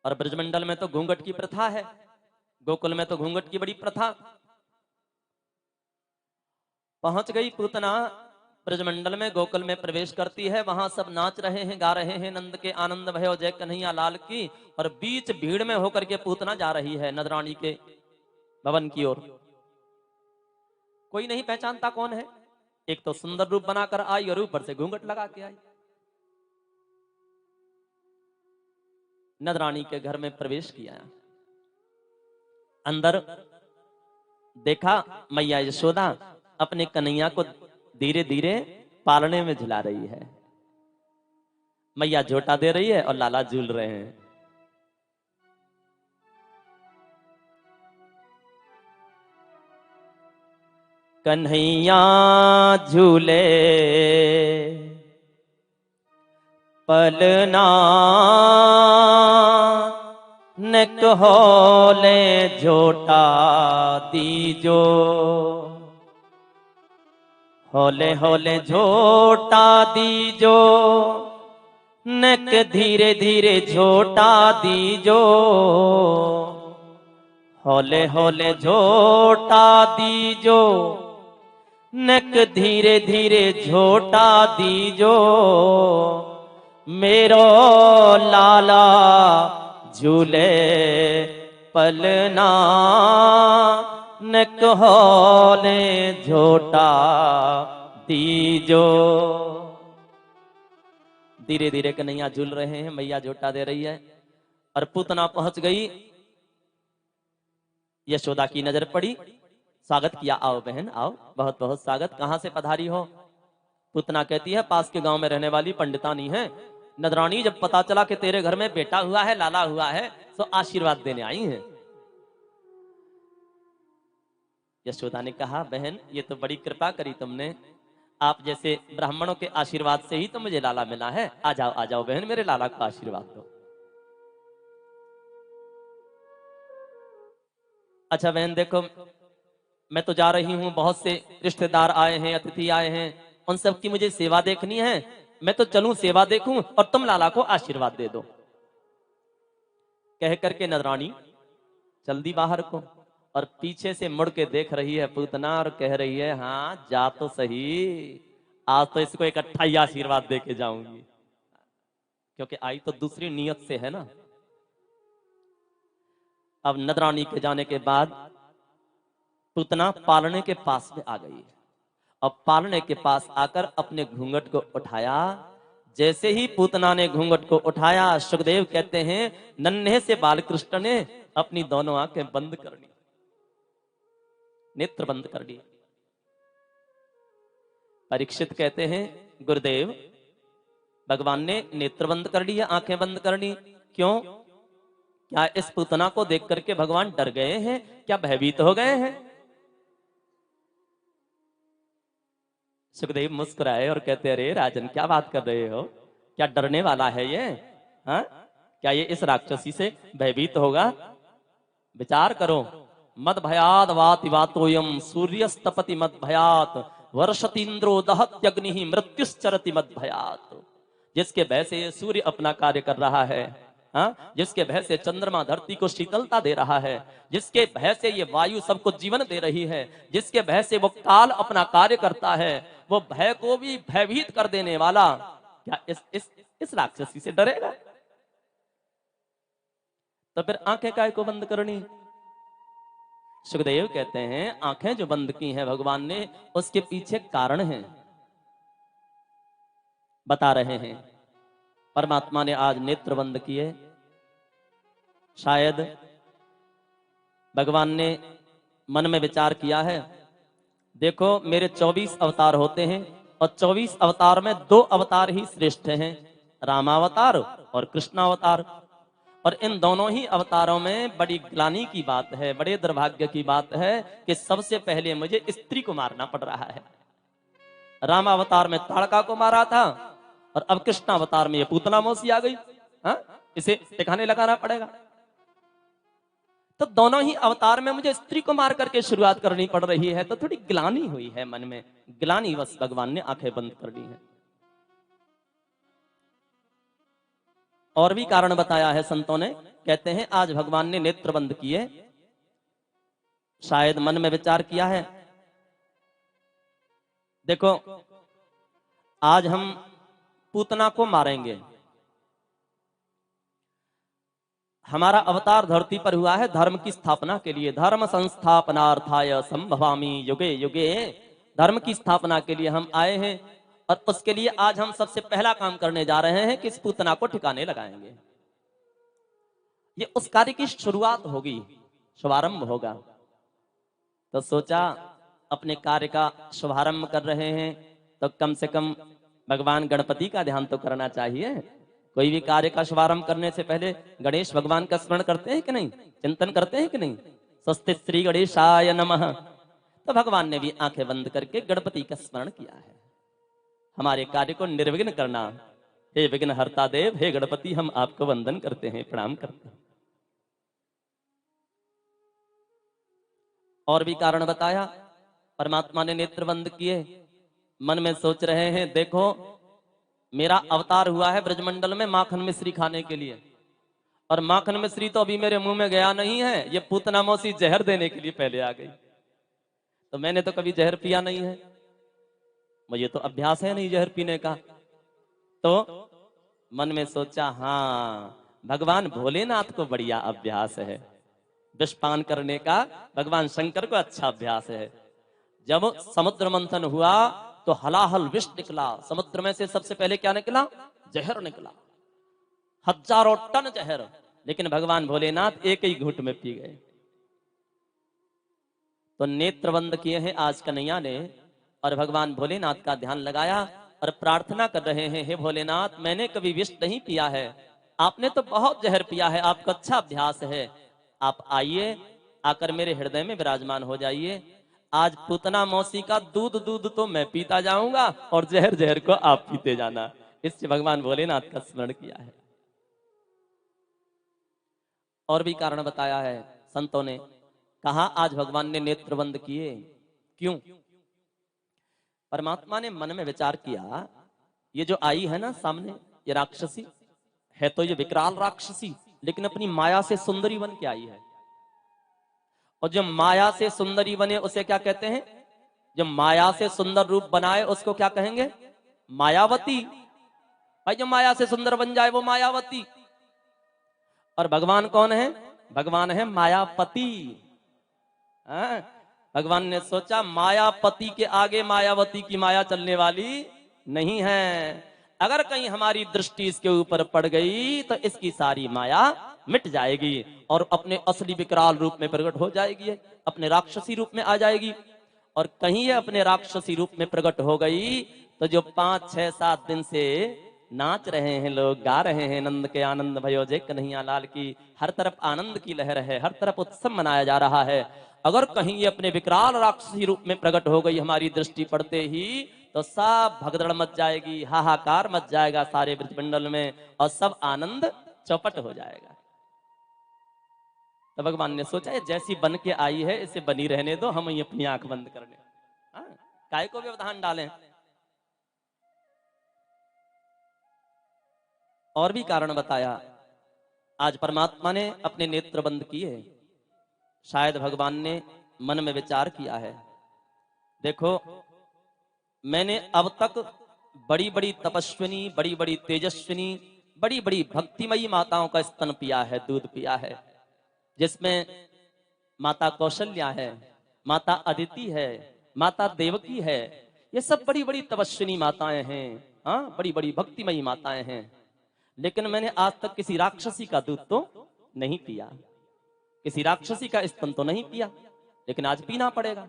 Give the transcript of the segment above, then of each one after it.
और ब्रजमंडल में तो घूंघट की प्रथा है, गोकुल में तो घूंघट की बड़ी प्रथा। पहुंच गई पूतना ब्रजमंडल में, गोकुल में प्रवेश करती है। वहां सब नाच रहे हैं, गा रहे हैं, नंद के आनंद भयो जय कन्हैया लाल की। और बीच भीड़ में होकर के पूतना जा रही है नदरानी के भवन की ओर। कोई नहीं पहचानता कौन है। एक तो सुंदर रूप बनाकर आई और ऊपर से घूंघट लगा के आई। नदरानी के घर में प्रवेश किया, अंदर देखा मैया यशोदा अपने कन्हैया को धीरे धीरे पालने में झुला रही है। मैया झोटा दे रही है और लाला झूल रहे हैं। कन्हैया झूले पलना न कहोले झोटा दीजो, होले होले झोटा दीजो, नक धीरे धीरे झोटा दीजो, होले होले झोटा दीजो, नक धीरे धीरे झोटा दीजो, मेरो लाला झूले पलना न कहोले झोटा दीजो। धीरे धीरे कन्हैया झूल रहे हैं, मैया झोटा दे रही है। और पूतना पहुंच गई। यशोदा की नजर पड़ी, स्वागत किया, आओ बहन आओ, बहुत बहुत स्वागत, कहां से पधारी हो। पूतना कहती है पास के गांव में रहने वाली पंडितानी है। नदरानी जब पता चला कि तेरे घर में बेटा हुआ है, लाला हुआ है, तो आशीर्वाद देने आई हैं। यशोदा ने कहा बहन ये तो बड़ी कृपा करी तुमने, आप जैसे ब्राह्मणों के आशीर्वाद से ही तो मुझे लाला मिला है। आ जाओ बहन, मेरे लाला को आशीर्वाद दो। अच्छा बहन देखो, मैं तो जा रही हूं, बहुत से रिश्तेदार आए हैं, अतिथि आए हैं, उन सब की मुझे सेवा देखनी है। मैं तो चलूं सेवा देखूं और तुम लाला को आशीर्वाद दे दो। कह करके नदरानी चल दी बाहर को, और पीछे से मुड़ के देख रही है पूतना और कह रही है हाँ जा तो सही, आज तो इसको इकट्ठा ही आशीर्वाद दे के जाऊंगी, क्योंकि आई तो दूसरी नियत से है ना। अब नदरानी के जाने के बाद पूतना पालने के पास में आ गई। अब पालने के पास आकर अपने घूंघट को उठाया। जैसे ही पूतना ने घूंघट को उठाया, सुखदेव कहते हैं नन्हे से बालकृष्ण ने अपनी दोनों आंखें बंद कर ली, नेत्र बंद कर लिए। परीक्षित कहते हैं गुरुदेव भगवान ने नेत्र बंद कर लिए, आंखें बंद कर ली, क्यों? क्या इस पूतना को देख करके भगवान डर गए हैं? क्या भयभीत हो गए हैं? सुखदेव मुस्कुराए और कहते अरे राजन क्या बात कर रहे हो, क्या डरने वाला है ये? हाँ, क्या ये इस राक्षसी से भयभीत होगा? विचार करो। मद भयाद वाति वातोयम सूर्यस्तपति मद भयात वर्षतीन्द्रो दहत्यग्नि मृत्युश्चरति मद भयात। जिसके भय से ये सूर्य अपना कार्य कर रहा है, हाँ, जिसके भय से चंद्रमा धरती को शीतलता दे रहा है, जिसके भय से ये वायु सबको जीवन दे रही है, जिसके भय से वो काल अपना कार्य करता है, वो भय को भी भयभीत कर देने वाला क्या इस राक्षसी से डरेगा? तो फिर आंखें काय को बंद करनी? सुखदेव कहते हैं आंखें जो बंद की हैं भगवान ने, उसके पीछे कारण है, बता रहे हैं। परमात्मा ने आज नेत्र बंद किए, शायद भगवान ने मन में विचार किया है, देखो मेरे 24 अवतार होते हैं और 24 अवतार में 2 अवतार ही श्रेष्ठ हैं, रामावतार और कृष्णावतार। और इन दोनों ही अवतारों में बड़ी ग्लानि की बात है, बड़े दुर्भाग्य की बात है कि सबसे पहले मुझे स्त्री को मारना पड़ रहा है। रामावतार में ताड़का को मारा था और अब कृष्णावतार में ये पूतना मौसी आ गई, हाँ, इसे ठिकाने लगाना पड़ेगा। तो दोनों ही अवतार में मुझे स्त्री को मार करके शुरुआत करनी पड़ रही है, तो थोड़ी ग्लानि हुई है मन में, ग्लानि बस भगवान ने आंखें बंद कर ली है। और भी कारण बताया है संतों ने, कहते हैं आज भगवान ने नेत्र बंद किए, शायद मन में विचार किया है, देखो आज हम पूतना को मारेंगे। हमारा अवतार धरती पर हुआ है धर्म की स्थापना के लिए, धर्म संस्थापनार्थाय संभवामि युगे युगे, धर्म की स्थापना के लिए हम आए हैं। और उसके लिए आज हम सबसे पहला काम करने जा रहे हैं कि इस पूतना को ठिकाने लगाएंगे। ये उस कार्य की शुरुआत होगी, शुभारंभ होगा। तो सोचा अपने कार्य का शुभारंभ कर रहे हैं तो कम से कम भगवान गणपति का ध्यान तो करना चाहिए। कोई भी कार्य का शुभारंभ करने से पहले गणेश भगवान का स्मरण करते हैं कि नहीं, चिंतन करते हैं कि नहीं। स्वस्ति श्री गणेशाय नमः। तो भगवान ने भी आंखें बंद करके गणपति का स्मरण किया है, हमारे कार्य को निर्विघ्न करना। हे विघ्न हरता देव, हे गणपति, हम आपको वंदन करते हैं, प्रणाम करते हैं। और भी कारण बताया। परमात्मा ने नेत्र बंद किए, मन में सोच रहे हैं देखो मेरा अवतार हुआ है ब्रजमंडल में माखन मिश्री खाने के लिए, और माखन मिश्री तो अभी मेरे मुंह में गया नहीं है, ये पूतना मौसी जहर देने के लिए पहले आ गई। तो मैंने तो कभी जहर पिया नहीं है, मुझे तो अभ्यास है नहीं जहर पीने का। तो मन में सोचा हाँ भगवान भोलेनाथ को बढ़िया अभ्यास है विषपान करने का, भगवान शंकर को अच्छा अभ्यास है। जब समुद्र मंथन हुआ तो हलाहल विष निकला, समुद्र में से सबसे पहले क्या निकला, जहर निकला, हजारों टन जहर, लेकिन भगवान भोलेनाथ एक ही घूंट में पी गए। तो नेत्र बंद किए हैं आज कन्हैया ने, और भगवान भोलेनाथ का ध्यान लगाया और प्रार्थना कर रहे हैं, हे भोलेनाथ मैंने कभी विष नहीं पिया है, आपने तो बहुत जहर पिया है, आपका अच्छा अभ्यास है, आप आइए, आकर मेरे हृदय में विराजमान हो जाइए। आज पूतना मौसी का दूध दूध तो मैं पीता जाऊंगा और जहर जहर को आप पीते जाना। इससे भगवान भोलेनाथ का स्मरण किया है। और भी कारण बताया है संतों ने, कहा आज भगवान ने नेत्र बंद किए क्यों। परमात्मा ने मन में विचार किया, ये जो आई है ना सामने ये राक्षसी है, तो ये विकराल राक्षसी, लेकिन अपनी माया से सुंदरी बन के आई है। और जो माया से सुंदरी बने उसे क्या कहते हैं, जो माया से सुंदर रूप बनाए उसको क्या कहेंगे, मायावती। भाई जो माया से सुंदर बन जाए वो मायावती। और भगवान कौन है, भगवान है मायापति। भगवान ने सोचा मायापति के आगे मायावती की माया चलने वाली नहीं है, अगर कहीं हमारी दृष्टि इसके ऊपर पड़ गई तो इसकी सारी माया मिट जाएगी और अपने असली विकराल रूप में प्रकट हो जाएगी, अपने राक्षसी रूप में आ जाएगी। और कहीं ये अपने राक्षसी रूप में प्रकट हो गई तो जो 5, 6, 7 दिन से नाच रहे हैं लोग, गा रहे हैं नंद के आनंद भयो जय कन्हैया लाल की, हर तरफ आनंद की लहर है, हर तरफ उत्सव मनाया जा रहा है। अगर कहीं ये अपने विकराल राक्षसी रूप में प्रकट हो गई हमारी दृष्टि पड़ते ही, तो सब भगदड़ मच जाएगी, हाहाकार मच जाएगा सारे ब्रजमंडल में, और सब आनंद चौपट हो जाएगा। तो भगवान ने सोचा ये जैसी बन के आई है इसे बनी रहने दो, हम ही अपनी आंख बंद कर लें, काय को व्यवधान डालें। और भी कारण बताया। आज परमात्मा ने अपने नेत्र बंद किए, शायद भगवान ने मन में विचार किया है, देखो मैंने अब तक बड़ी बड़ी तपस्विनी, बड़ी बड़ी तेजस्विनी, बड़ी बड़ी भक्तिमयी माताओं का स्तन पिया है, दूध पिया है, जिसमें माता कौशल्या है, माता अदिति है, माता देवकी है, ये सब बड़ी बड़ी तपस्विनी माताएं हैं, हाँ बड़ी बड़ी भक्तिमयी माताएं हैं। लेकिन मैंने आज तक किसी राक्षसी का दूध तो नहीं पिया, किसी राक्षसी का स्तन तो नहीं पिया, लेकिन आज पीना पड़ेगा,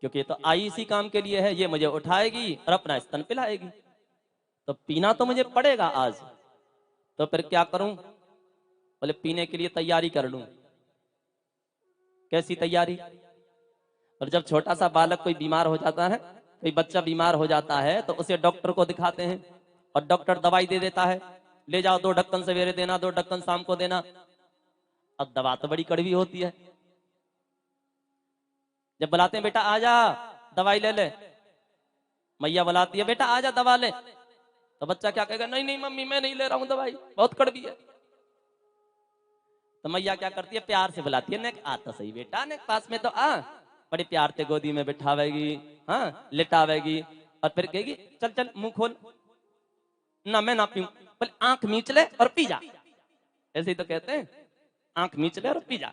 क्योंकि ये तो आई इसी काम के लिए है, ये मुझे उठाएगी और अपना स्तन पिलाएगी, तो पीना तो मुझे पड़ेगा आज। तो फिर क्या करूं, बोले पीने के लिए तैयारी कर लूं। कैसी तैयारी, और जब छोटा सा बालक कोई बीमार हो जाता है, कोई बच्चा बीमार हो जाता है, तो उसे डॉक्टर को दिखाते हैं और डॉक्टर दवाई दे देता है, ले जाओ 2 ढक्कन सवेरे देना, 2 ढक्कन शाम को देना। अब दवा तो बड़ी कड़वी होती है, जब बुलाते हैं बेटा आजा दवाई ले ले, मैया बुलाती है बेटा आजा दवा ले, तो बच्चा क्या कहेगा, नहीं नहीं मम्मी मैं नहीं ले रहा हूं दवाई, बहुत कड़वी है। तो मैया क्या करती है, प्यार से बुलाती है, नेक आ तो सही बेटा, नेक पास में तो आ। बड़े प्यार से गोदी में बिठावेगी, हाँ लिटावेगी, और फिर कहेगी चल चल मुंह खोल, ना मैं ना पीऊं, बोले आंख मीच ले और पी जा। ऐसे ही तो कहते हैं, आंख मीच ले और पी जा।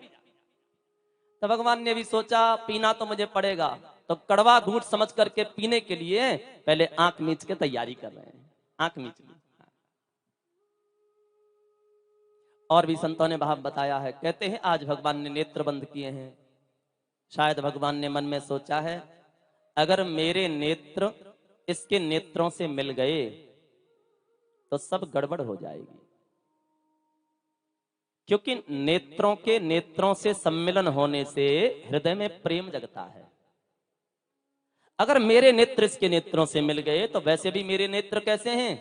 तो भगवान ने भी सोचा पीना तो मुझे पड़ेगा, तो कड़वा घूंट समझ करके पीने के लिए पहले आंख मीच के तैयारी कर रहे हैं, आंख मीच ली। और भी संतों ने भाव बताया है, कहते हैं आज भगवान ने नेत्र बंद किए हैं। शायद भगवान ने मन में सोचा है, अगर मेरे नेत्र इसके नेत्रों से मिल गए तो सब गड़बड़ हो जाएगी, क्योंकि नेत्रों के नेत्रों से सम्मिलन होने से हृदय में प्रेम जगता है। अगर मेरे नेत्र इसके नेत्रों से मिल गए तो वैसे भी मेरे नेत्र कैसे हैं,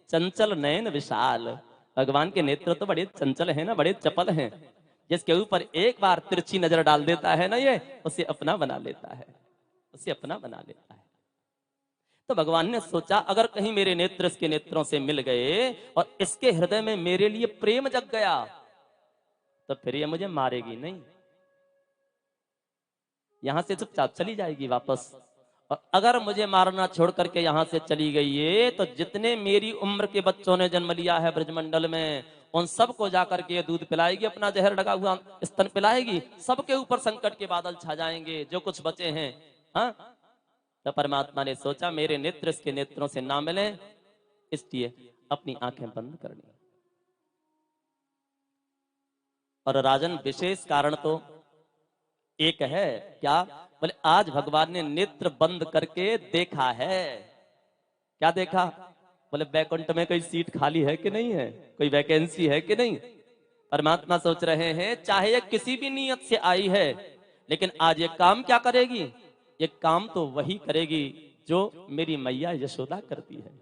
चंचल नयन विशाल। भगवान के नेत्र तो बड़े चंचल हैं ना, बड़े चपल हैं। जिसके ऊपर एक बार तिरछी नजर डाल देता है ना, ये उसे अपना बना लेता है, उसे अपना बना लेता है। तो भगवान ने सोचा अगर कहीं मेरे नेत्र इसके नेत्रों से मिल गए और इसके हृदय में मेरे लिए प्रेम जग गया तो फिर ये मुझे मारेगी नहीं, यहां से चुपचाप चली जाएगी वापस। और अगर मुझे मारना छोड़ करके यहां से चली गई है तो जितने मेरी उम्र के बच्चों ने जन्म लिया है ब्रजमंडल में, उन सबको जाकर के दूध पिलाएगी, अपना जहर लगा हुआ स्तन पिलाएगी, सबके ऊपर संकट के बादल छा जाएंगे जो कुछ बचे हैं। हाँ, तो परमात्मा ने सोचा मेरे नेत्र इसके नेत्रों से ना मिले, इसलिए अपनी आंखें बंद करनी। और राजन विशेष कारण तो एक है, क्या बोले, आज भगवान ने नेत्र बंद करके देखा है। क्या देखा, बोले वैकुंठ में कोई सीट खाली है कि नहीं है, कोई वैकेंसी है कि नहीं। परमात्मा सोच रहे हैं चाहे ये किसी भी नियत से आई है, लेकिन आज ये काम क्या करेगी, ये काम तो वही करेगी जो मेरी मैया यशोदा करती है।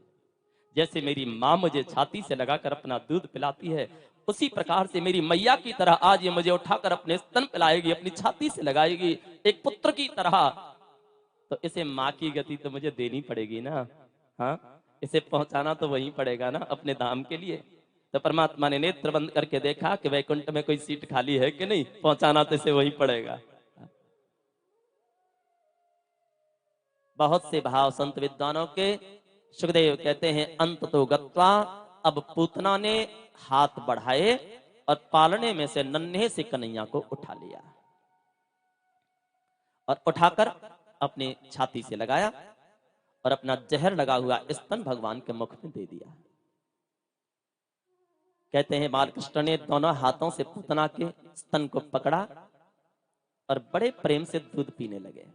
जैसे मेरी माँ मुझे छाती से लगाकर अपना दूध पिलाती है, उसी प्रकार से मेरी मैया की तरह आज ये मुझे उठाकर अपने स्तन पिलाएगी, अपनी छाती से लगाएगी एक पुत्र की तरह। तो इसे माँ की गति तो मुझे देनी पड़ेगी ना, हाँ, इसे पहुंचाना तो वहीं पड़ेगा ना अपने धाम के लिए। तो परमात्मा ने नेत्र बंद करके देखा कि वैकुंठ में कोई सीट खाली है कि नहीं, पहुंचाना तो इसे वहीं पड़ेगा। बहुत से भाव संत विद्वानों के, सुखदेव कहते हैं अंत तो गत्वा, अब पूतना ने हाथ बढ़ाए और पालने में से नन्हे से कन्हैया को उठा लिया और उठाकर अपनी छाती से लगाया और अपना जहर लगा हुआ स्तन भगवान के मुख में दे दिया। कहते हैं बालकृष्ण ने दोनों हाथों से पूतना के स्तन को पकड़ा और बड़े प्रेम से दूध पीने लगे।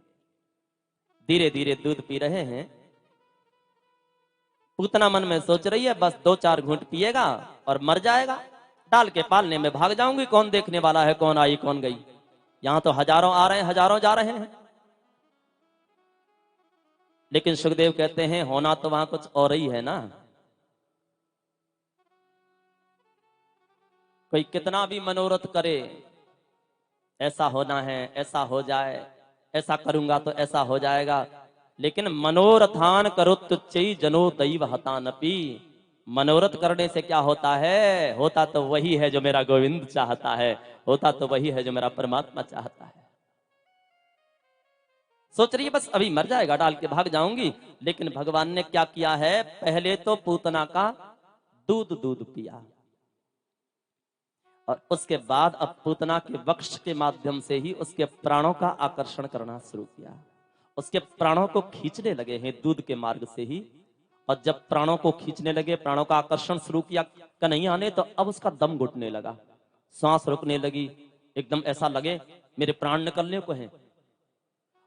धीरे धीरे दूध पी रहे हैं। पूतना मन में सोच रही है बस 2-4 घूंट पिएगा और मर जाएगा, डाल के पालने में भाग जाऊंगी, कौन देखने वाला है, कौन आई कौन गई। यहां तो हजारों आ रहे हैं, हजारों जा रहे हैं। लेकिन सुखदेव कहते हैं होना तो वहां कुछ और ही है ना। कोई कितना भी मनोरथ करे, ऐसा होना है, ऐसा हो जाए, ऐसा करूंगा तो ऐसा हो जाएगा, लेकिन मनोरथान करोत्युच्चै जनो दैव हतानपि। मनोरथ करने से क्या होता है, होता तो वही है जो मेरा गोविंद चाहता है, होता तो वही है जो मेरा परमात्मा चाहता है। सोच रही है बस अभी मर जाएगा, डाल के भाग जाऊंगी, लेकिन भगवान ने क्या किया है, पहले तो पूतना का दूध पिया और उसके बाद अब पूतना के वक्ष के माध्यम से ही उसके प्राणों का आकर्षण करना शुरू किया। उसके प्राणों को खींचने लगे हैं दूध के मार्ग से ही। और जब प्राणों को खींचने लगे, प्राणों का आकर्षण शुरू किया कन्हैया ने, तो अब उसका दम घुटने लगा, सांस रुकने लगी, एकदम ऐसा लगे मेरे प्राण निकलने को हैं।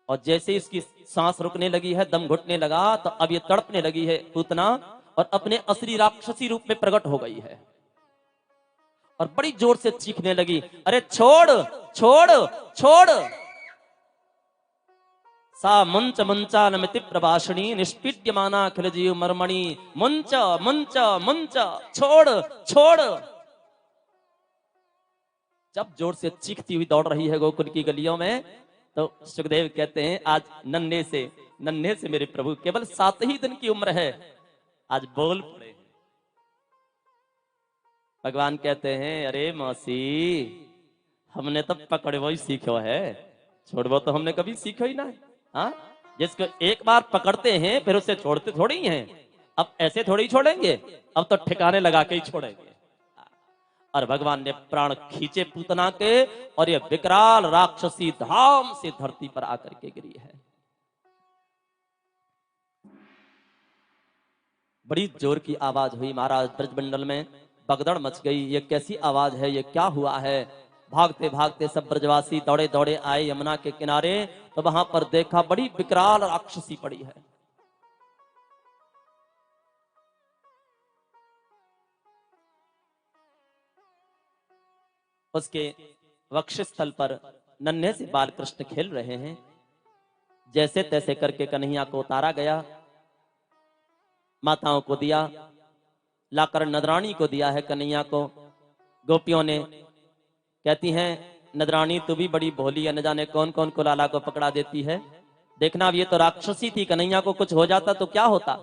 और जैसे इसकी सांस रुकने लगी है, दम घुटने लगा, तो अब ये तड़पने लगी है पूतना और अपने असली राक्षसी रूप में प्रकट हो गई है और बड़ी जोर से चीखने लगी, अरे छोड़ छोड़ छोड़। सा मुंच मुंचालमिति प्रभाषणी निष्पीड्यमाना अखिल जीव मर्मणि, मुंच मुंच मुंच, छोड़ छोड़। जब जोर से चीखती हुई दौड़ रही है गोकुल की गलियों में, तो सुखदेव कहते हैं आज नन्हे से मेरे प्रभु, केवल 7 ही दिन की उम्र है, आज बोल पड़े। भगवान कहते हैं अरे मौसी, हमने तो पकड़ वो ही सीखो है, छोड़ो तो हमने कभी सीखो ही ना है। हाँ, जिसको एक बार पकड़ते हैं फिर उसे छोड़ते थोड़ी ही हैं। अब ऐसे थोड़ी ही छोड़ेंगे, अब तो ठिकाने लगा के ही छोड़ेंगे। और भगवान ने प्राण खींचे पूतना के, और ये विकराल राक्षसी धाम से धरती पर आकर के गिरी है। बड़ी जोर की आवाज हुई महाराज, ब्रजमंडल में भगदड़ मच गई। ये कैसी आवाज है, ये क्या हुआ है? भागते भागते सब ब्रजवासी दौड़े दौड़े आए यमुना के किनारे, तो वहां पर देखा बड़ी विकराल राक्षसी पड़ी है। उसके वक्षस्थल पर नन्हे से बाल कृष्ण खेल रहे हैं। जैसे तैसे करके कन्हैया को उतारा गया, माताओं को दिया, लाकर नदरानी को दिया है कन्हैया को। गोपियों ने कहती हैं, नदरानी तू भी बड़ी भोली है, न जाने कौन कौन को लाला को पकड़ा देती है। देखना अब ये तो राक्षसी थी, कन्हैया को कुछ हो जाता तो क्या होता।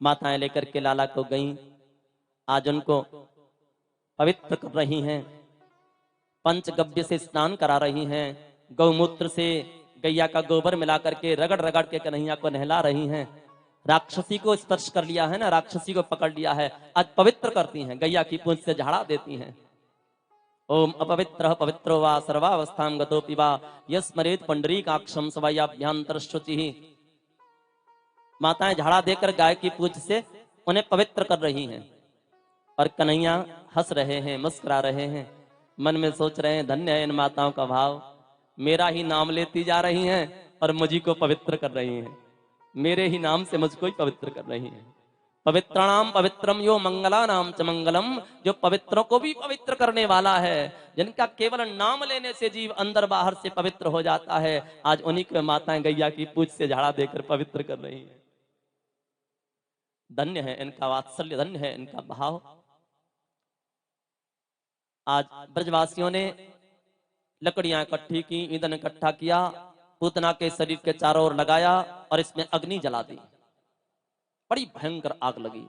माताएं लेकर के लाला को गईं, आज उनको पवित्र कर रही हैं, पंचगव्य से स्नान करा रही हैं, गौमूत्र से गैया का गोबर मिलाकर के रगड़ रगड़ के कन्हैया को नहला रही हैं। राक्षसी को स्पर्श कर लिया है ना, राक्षसी को पकड़ लिया है, आज पवित्र करती हैं, गैया की पूंछ से झाड़ा देती हैं। ओम अपवित्र पवित्रो वा सर्वावस्थां गतोपि वा यस्मरेत पुंडरीकाक्षं सवयाभ्यंतरशुचिः। माताएं झाड़ा देकर गाय की पूंछ से उन्हें पवित्र कर रही हैं, और कन्हैया हंस रहे हैं, मुस्कुरा रहे हैं, मन में सोच रहे हैं धन्य है इन माताओं का भाव, मेरा ही नाम लेती जा रही हैं और मुझी को पवित्र कर रही हैं, मेरे ही नाम से मुझको ही पवित्र कर रही हैं। पवित्राणाम पवित्रम यो मंगला नाम च मंगलम, जो पवित्रों को भी पवित्र करने वाला है, जिनका केवल नाम लेने से जीव अंदर बाहर से पवित्र हो जाता है, आज उन्हीं को माताएं गैया की पूंछ से झाड़ा देकर पवित्र कर रही हैं। धन्य है इनका वात्सल्य, धन्य है इनका भाव। आज ब्रजवासियों ने लकड़ियां इकट्ठी की, ईंधन इकट्ठा किया, पूतना के शरीर के चारों ओर लगाया और इसमें अग्नि जला दी। बड़ी भयंकर आग लगी।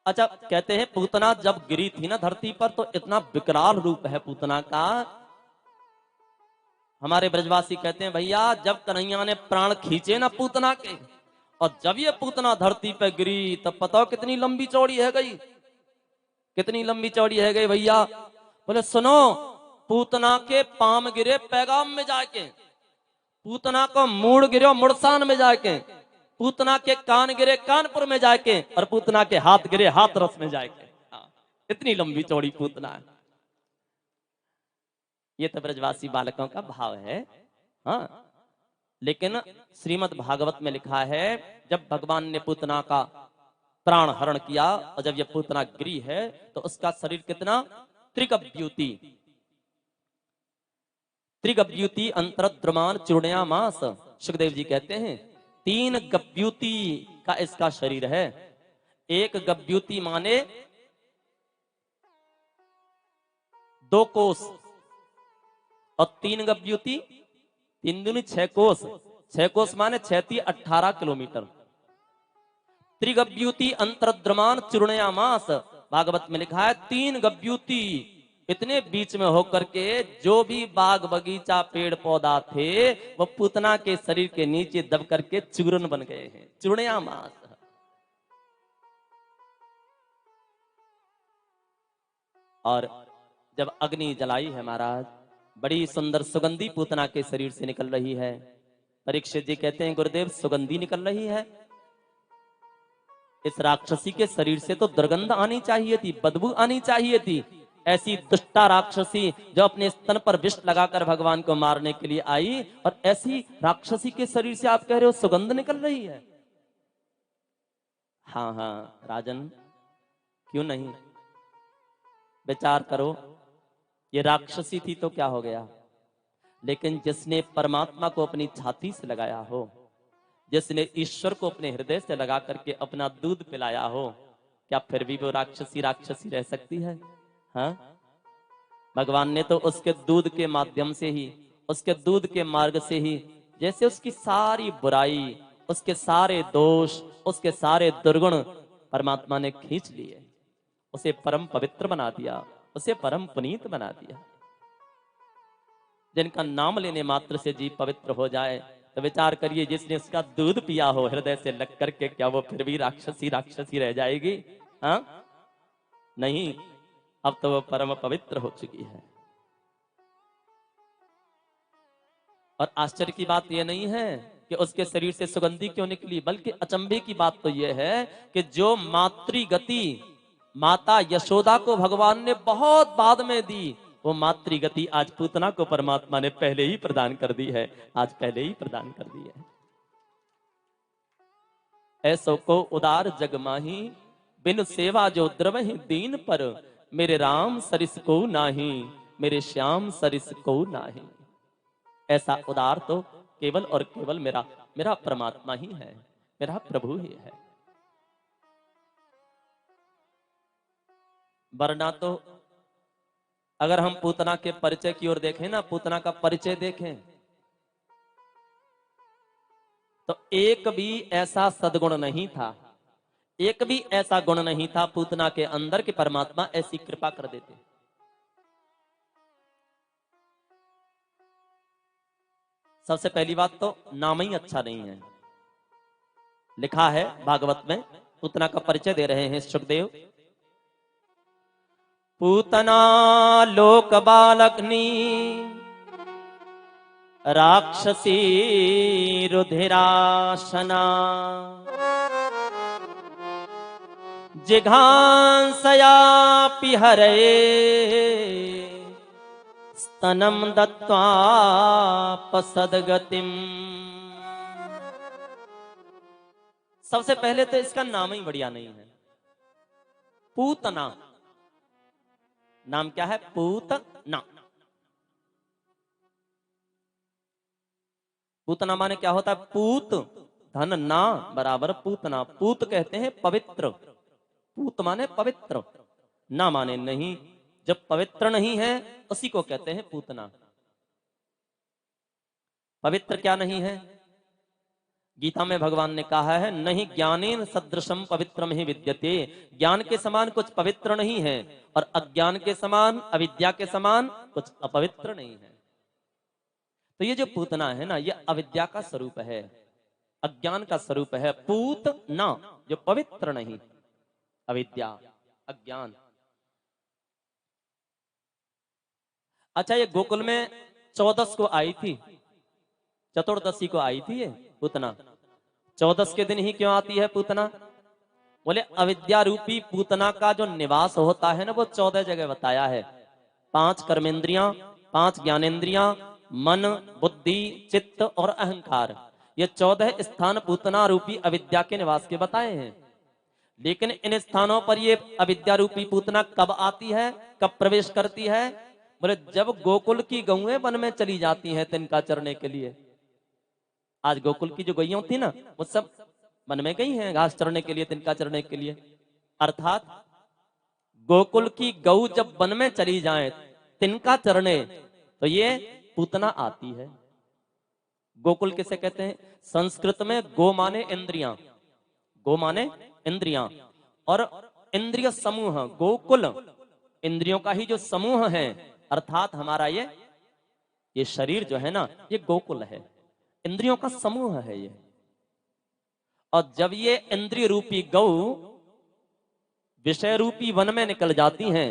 अच्छा, कहते हैं पूतना जब गिरी थी ना धरती पर, तो इतना विकराल रूप है पूतना का। हमारे ब्रजवासी कहते हैं भैया, जब कन्हैया ने प्राण खींचे ना पूतना के, और जब ये पूतना धरती पे गिरी, तब बताओ कितनी लंबी चौड़ी है गई, कितनी लंबी चौड़ी है गई भैया। बोले सुनो, पूतना के पाम गिरे पैगाम में जाके, पूतना को मूड़ गिरे मुड़सान में जाके, पूतना के कान गिरे कानपुर में जाके, और पूतना के हाथ गिरे हाथरस में जाके। इतनी लंबी चौड़ी पूतना है। ये तो ब्रजवासी बालकों का भाव है। हाँ, लेकिन श्रीमद् भागवत में लिखा है, जब भगवान ने पूतना का प्राण हरण किया और जब यह पूतना गिरी है, तो उसका शरीर कितना त्रिगव्यूति, त्रिगव्यूति अंतरद्रुमान चूर्णयामास। सुखदेव जी कहते हैं 3 गव्यूति का इसका शरीर है। एक गव्यूति माने 2 कोस, और 3 गव्यूति 3 दूनी 6 कोस, 6 कोस माने 6 18 किलोमीटर। त्रिगव्यूति अंतरद्रुमान चूर्णयामास, भागवत में लिखा है 3 गव्यूति, इतने बीच में होकर के जो भी बाग बगीचा पेड़ पौधा थे वो पूतना के शरीर के नीचे दब करके चूर्ण बन गए हैं, चूर्णयामास। और जब अग्नि जलाई है महाराज, बड़ी सुंदर सुगंधी पूतना के शरीर से निकल रही है। परीक्षित जी कहते हैं गुरुदेव, सुगंधी निकल रही है, इस राक्षसी के शरीर से तो दुर्गंध आनी चाहिए थी, बदबू आनी चाहिए थी। ऐसी दुष्टा राक्षसी जो अपने स्तन पर विष लगाकर भगवान को मारने के लिए आई, और ऐसी राक्षसी के शरीर से आप कह रहे हो सुगंध निकल रही है। हाँ हाँ राजन, क्यों नहीं, विचार करो, ये राक्षसी थी तो क्या हो गया, लेकिन जिसने परमात्मा को अपनी छाती से लगाया हो, जिसने ईश्वर को अपने हृदय से लगा करके अपना दूध पिलाया हो, क्या फिर भी वो राक्षसी राक्षसी रह सकती है? हाँ, भगवान ने तो उसके दूध के माध्यम से ही, उसके दूध के मार्ग से ही, जैसे उसकी सारी बुराई, उसके सारे दोष, उसके सारे दुर्गुण परमात्मा ने खींच लिए, उसे परम पवित्र बना दिया। उसे परम पुनीत बना दिया। जिनका नाम लेने मात्र से जीव पवित्र हो जाए, तो विचार करिए, जिसने उसका दूध पिया हो हृदय से लग करके, क्या वो फिर भी राक्षसी राक्षसी रह जाएगी? हाँ, नहीं, अब तो वो परम पवित्र हो चुकी है। और आश्चर्य की बात यह नहीं है कि उसके शरीर से सुगंधी क्यों निकली, बल्कि अचंभे की बात तो यह है कि जो मातृगति माता यशोदा को भगवान ने बहुत बाद में दी, वो मातृगति आज पूतना को परमात्मा ने पहले ही प्रदान कर दी है, आज पहले ही प्रदान कर दी है। ऐसो को उदार जग माही, बिन सेवा जो द्रवहि दीन पर, मेरे राम सरिस को नाही, मेरे श्याम सरिस को नाही। ऐसा उदार तो केवल और केवल मेरा मेरा परमात्मा ही है, मेरा प्रभु ही है। वरना तो अगर हम पूतना के परिचय की ओर देखें ना, पूतना का परिचय देखें, तो एक भी ऐसा सद्गुण नहीं था, एक भी ऐसा गुण नहीं था पूतना के अंदर कि परमात्मा ऐसी कृपा कर देते। सबसे पहली बात तो नाम ही अच्छा नहीं है। लिखा है भागवत में, पूतना का परिचय दे रहे हैं सुखदेव। पूतना लोक बालग्नि, राक्षसी रुधिराशना, जिघांसया पिहरे, स्तनम दत्त्वा पसदगतिम। सबसे पहले तो इसका नाम ही बढ़िया नहीं है, पूतना। नाम क्या है? पूतना। पूतना माने क्या होता है? पूत धन ना बराबर पूतना। पूत कहते हैं पवित्र, पूत माने पवित्र, ना माने नहीं। जब पवित्र नहीं है उसी को कहते हैं पूतना। पवित्र क्या नहीं है? गीता में भगवान ने कहा है, नहीं ज्ञानेन सदृशम पवित्रम ही विद्यते। ज्ञान के समान कुछ पवित्र नहीं है, और अज्ञान के समान, अविद्या के समान कुछ अपवित्र नहीं है। तो ये जो पूतना है ना, ये अविद्या का स्वरूप है, अज्ञान का स्वरूप है। पूत ना, जो पवित्र नहीं, अविद्या, अज्ञान। अच्छा, ये गोकुल में 14 को आई थी, चतुर्दशी को आई थी ये पूतना। 14 के दिन ही क्यों आती है पूतना? बोले अविद्या रूपी पूतना का जो निवास होता है ना, वो 14 जगह बताया है। 5 कर्मेंद्रियां, 5 ज्ञानेंद्रियां, मन, बुद्धि, चित्त और अहंकार, ये 14 स्थान पूतना रूपी अविद्या के निवास के बताए हैं। लेकिन इन स्थानों पर ये अविद्या रूपी पूतना कब आती है, कब प्रवेश करती है? बोले जब गोकुल की गौएं वन में चली जाती हैं तिनका चरने के लिए। आज गोकुल की जो गैया थी ना, वो सब वन में गई हैं घास चरने के लिए, तिनका चरने के लिए। अर्थात गोकुल की गौ जब वन में चली जाए तिनका चरने, तो ये पूतना आती है। गोकुल किसे कहते हैं? संस्कृत में गो माने इंद्रियां, गो माने इंद्रियां, और इंद्रिय समूह, गोकुल इंद्रियों का ही जो समूह है। अर्थात हमारा ये शरीर जो है ना, ये गोकुल है, इंद्रियों का समूह है ये। और जब ये इंद्रिय रूपी गौ विषय रूपी वन में निकल जाती हैं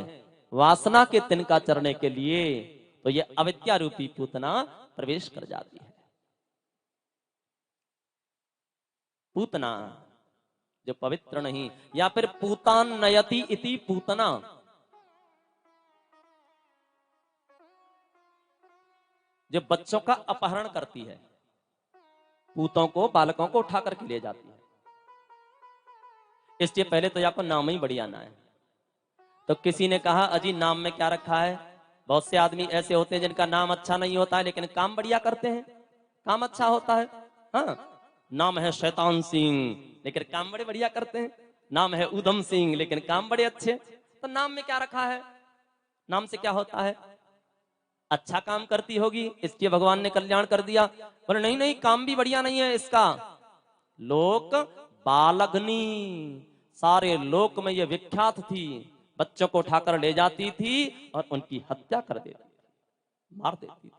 वासना के तिनका चरने के लिए, तो ये अविद्या रूपी पूतना प्रवेश कर जाती है। पूतना जो पवित्र नहीं, या फिर पूतान नयति इति पूतना, जो बच्चों का अपहरण करती है, पूतों को, बालकों को उठा करके ले जाती है। इसलिए पहले तो आपको नाम ही बढ़िया आना है। तो किसी ने कहा अजी नाम में क्या रखा है? बहुत से आदमी ऐसे होते हैं जिनका नाम अच्छा नहीं होता है लेकिन काम बढ़िया करते हैं, काम अच्छा होता है। हाँ, नाम है शैतान सिंह लेकिन काम बड़े बढ़िया करते हैं। नाम है उधम सिंह लेकिन काम बड़े अच्छे। तो नाम में क्या रखा है? नाम से क्या होता है? अच्छा काम करती होगी इसलिए भगवान ने कल्याण कर दिया। बोले नहीं नहीं, काम भी बढ़िया नहीं है इसका। लोक बालग्नि, सारे लोक में ये विख्यात थी, बच्चों को उठाकर ले जाती थी और उनकी हत्या कर देती थी, मार देती थी।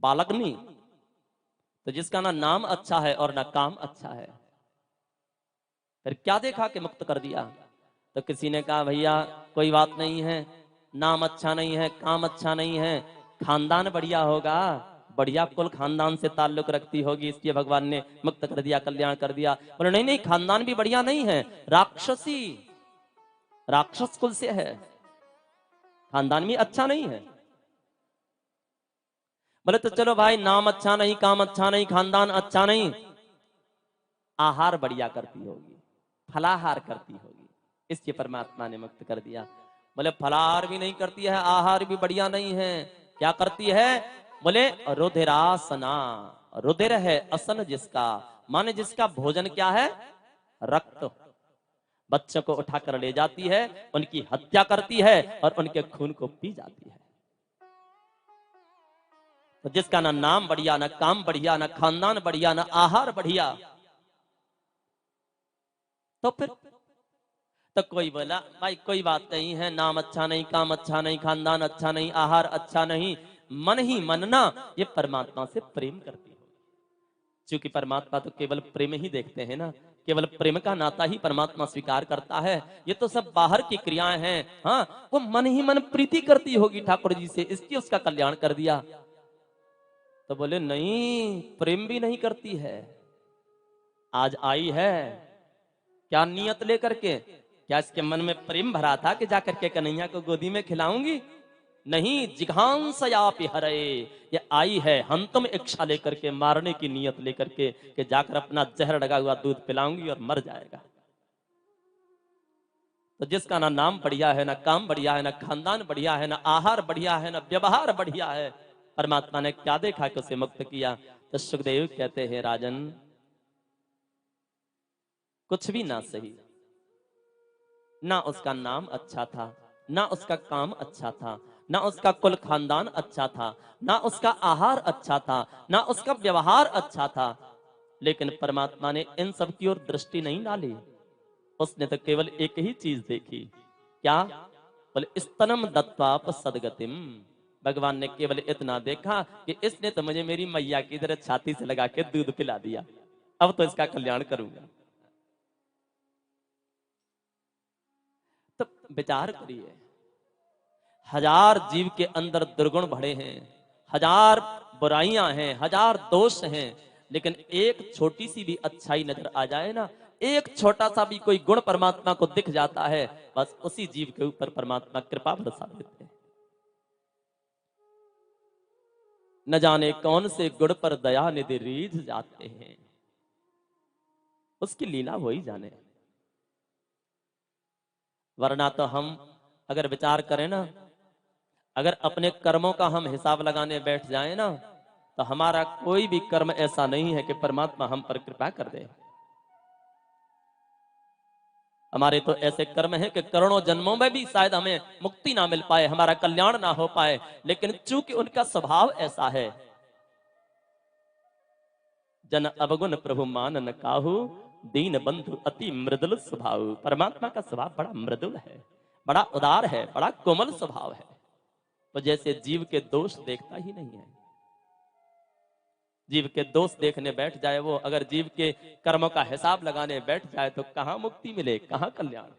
बालकनी, तो जिसका ना नाम अच्छा है और ना काम अच्छा है, फिर क्या देखा कि मुक्त कर दिया। तो किसी ने कहा भैया कोई बात नहीं है, नाम अच्छा नहीं है, काम अच्छा नहीं है, खानदान बढ़िया होगा, बढ़िया कुल खानदान से ताल्लुक रखती होगी, इसलिए भगवान ने मुक्त कर दिया, कल्याण कर दिया। बोले नहीं नहीं, खानदान भी बढ़िया नहीं है, राक्षसी, राक्षस कुल से है, खानदान भी अच्छा नहीं है। बोले तो चलो भाई, नाम अच्छा नहीं, काम अच्छा नहीं, खानदान अच्छा नहीं, आहार बढ़िया करती होगी, फलाहार करती होगी, इसलिए परमात्मा ने मुक्त कर दिया। बोले फलाहार भी नहीं करती है, आहार भी बढ़िया नहीं है, क्या करती है? बोले रुधिरासना, रुधिर है असन जिसका, माने जिसका भोजन क्या है? रक्त। बच्चों को उठाकर ले जाती है, उनकी हत्या करती है और उनके खून को पी जाती है। तो जिसका ना नाम बढ़िया, ना काम बढ़िया, ना खानदान बढ़िया, ना आहार बढ़िया, तो फिर तो कोई बोला भाई कोई बात नहीं है, नाम अच्छा नहीं, काम अच्छा नहीं, खानदान अच्छा नहीं, आहार अच्छा नहीं, मन ही मन ना ये परमात्मा से प्रेम करती हो। क्योंकि परमात्मा तो केवल प्रेम ही देखते हैं ना, केवल प्रेम का नाता ही परमात्मा स्वीकार करता है। ये तो सब बाहर की क्रियाएं हैं। हाँ, वो मन ही मन प्रीति करती होगी ठाकुर जी से, इसलिए उसका कल्याण कर दिया। तो बोले नहीं, प्रेम भी नहीं करती है। आज आई है क्या नियत लेकर के? क्या इसके मन में प्रेम भरा था कि जाकर के कन्हैया को गोदी में खिलाऊंगी? नहीं, जिघांसयापि हरे, ये आई है हंतम इच्छा लेकर के, मारने की नियत लेकर के, कि जाकर अपना जहर लगा हुआ दूध पिलाऊंगी और मर जाएगा। तो जिसका ना नाम बढ़िया है, ना काम बढ़िया है, ना खानदान बढ़िया है, ना आहार बढ़िया है, ना व्यवहार बढ़िया है, परमात्मा ने क्या देखा कि उसे मुक्त किया? तो सुखदेव कहते हैं राजन, कुछ भी ना सही, ना उसका नाम अच्छा था, ना उसका काम अच्छा था, ना उसका कुल खानदान अच्छा था, ना उसका आहार अच्छा था, ना उसका व्यवहार अच्छा था, लेकिन परमात्मा ने इन सब की ओर दृष्टि नहीं डाली। उसने तो केवल एक ही चीज देखी, क्या? बोले स्तनम दत्वाप सदगतिम, भगवान ने केवल इतना देखा कि इसने तो मुझे मेरी मैया की तरह छाती से लगा के दूध पिला दिया, अब तो इसका कल्याण करूंगा। तो विचार करिए, हजार जीव के अंदर दुर्गुण भरे हैं, हजार बुराइयां हैं, हजार दोष हैं, लेकिन एक छोटी सी भी अच्छाई नजर आ जाए ना, एक छोटा सा भी कोई गुण परमात्मा को दिख जाता है, बस उसी जीव के ऊपर परमात्मा कृपा बरसा देते हैं। न जाने कौन से गुण पर दया निधि रीझ जाते हैं, उसकी लीला वही जाने। वरना तो हम अगर विचार करें ना, अगर अपने कर्मों का हम हिसाब लगाने बैठ जाएं ना, तो हमारा कोई भी कर्म ऐसा नहीं है कि परमात्मा हम पर कृपा कर दे। हमारे तो ऐसे कर्म हैं कि करोड़ों जन्मों में भी शायद हमें मुक्ति ना मिल पाए, हमारा कल्याण ना हो पाए, लेकिन चूंकि उनका स्वभाव ऐसा है, जन अवगुण प्रभु मान न काहू, दीन बंधु अति मृदुल स्वभाव। परमात्मा का स्वभाव बड़ा मृदुल है, बड़ा उदार है, बड़ा कोमल स्वभाव है। तो जैसे जीव के दोष देखता ही नहीं है, जीव के दोष देखने बैठ जाए वो, अगर जीव के कर्मों का हिसाब लगाने बैठ जाए, तो कहां मुक्ति मिले, कहां कल्याण?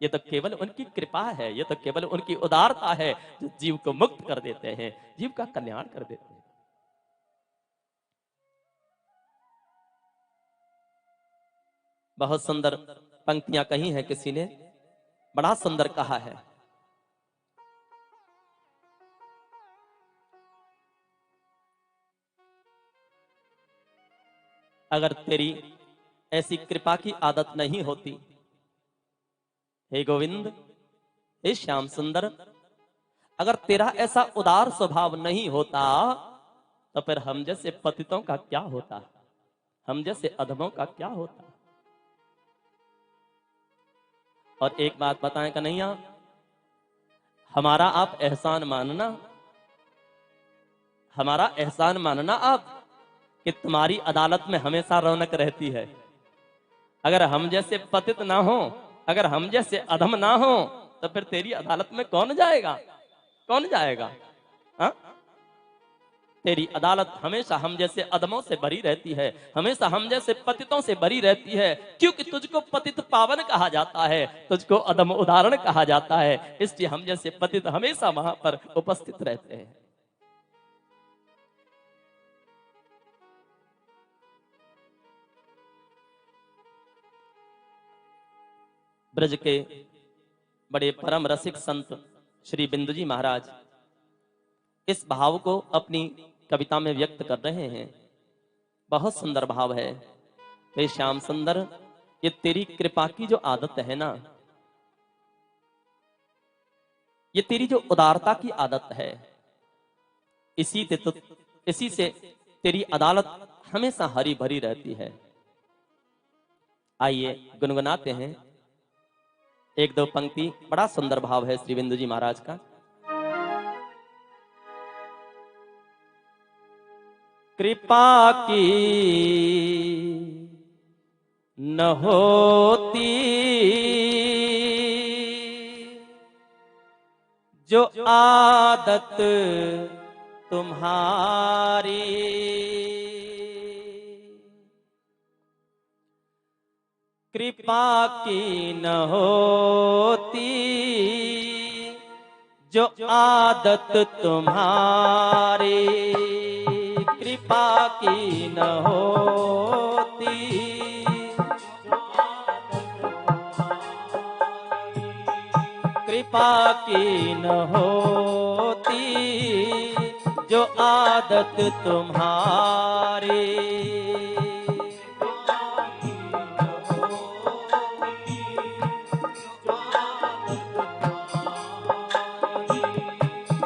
ये तो केवल उनकी कृपा है, ये तो केवल उनकी उदारता है जो जीव को मुक्त कर देते हैं, जीव का कल्याण कर देते हैं। बहुत सुंदर पंक्तियां कही हैं किसी ने, बड़ा सुंदर कहा है, अगर तेरी ऐसी कृपा की आदत नहीं होती, हे गोविंद, हे श्याम सुंदर, अगर तेरा ऐसा उदार स्वभाव नहीं होता, तो फिर हम जैसे पतितों का क्या होता, हम जैसे अधमों का क्या होता। और एक बात बताएं कन्हैया, हमारा आप एहसान मानना, हमारा एहसान मानना आप, कि तुम्हारी अदालत में हमेशा रौनक रहती है। अगर हम जैसे पतित ना हो अगर हम जैसे अधम ना हो तो फिर तेरी अदालत में कौन जाएगा? कौन जाएगा? हाँ? तेरी अदालत हमेशा हम जैसे अधमों से भरी रहती है, हमेशा हम जैसे पतितों से भरी रहती है, क्योंकि तुझको पतित पावन कहा जाता है, तुझको अधम उदाहरण कहा जाता है, इसलिए हम जैसे पतित हमेशा वहां पर उपस्थित रहते हैं। ब्रज के बड़े परम रसिक संत श्री बिंदु जी महाराज इस भाव को अपनी कविता में व्यक्त कर रहे हैं। बहुत सुंदर भाव है। वे श्याम सुंदर, ये तेरी कृपा की जो आदत है ना, ये तेरी जो उदारता की आदत है, इसी से तेरी अदालत हमेशा हरी भरी रहती है। आइए गुनगुनाते हैं एक दो पंक्ति। बड़ा सुंदर भाव है श्री बिंदु जी महाराज का। कृपा की न होती जो आदत तुम्हारी, कृपा की न होती जो आदत तुम्हारी, कृपा की न होती कृपा की न होती जो आदत तुम्हारी,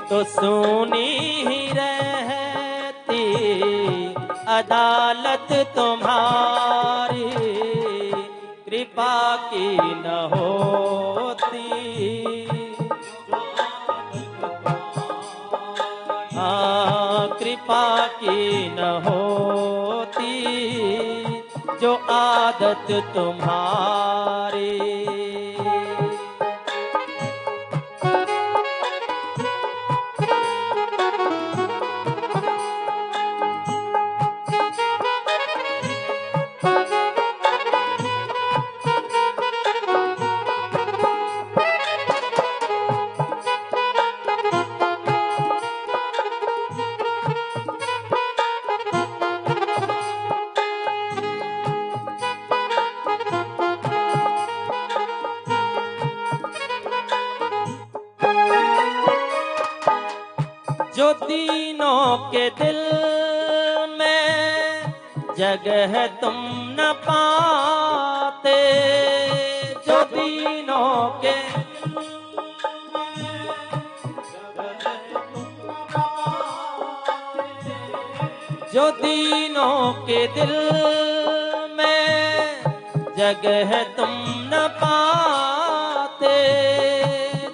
तो सुनी ही रहती अदालत तुम्हारी, कृपा की न होती, हाँ कृपा की न होती जो आदत तुम्हारी। जो तीनों के दिल में जगह तुम न पाते, जो तीनों के जो तीनों के दिल में जगह तुम न पाते,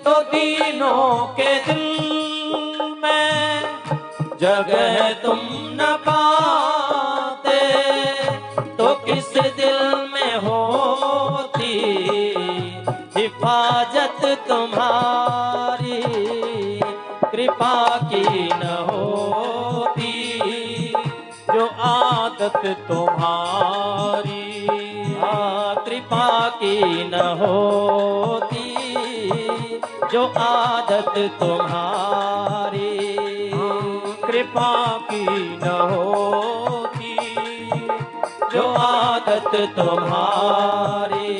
तो तीनों के दिल जगह तुम न पाते, तो किस दिल में होती हिफाजत तुम्हारी, कृपा की न होती जो आदत तुम्हारी, हाँ कृपा की न होती जो आदत तुम्हारी, कृपा की न होती जो आदत तुम्हारी।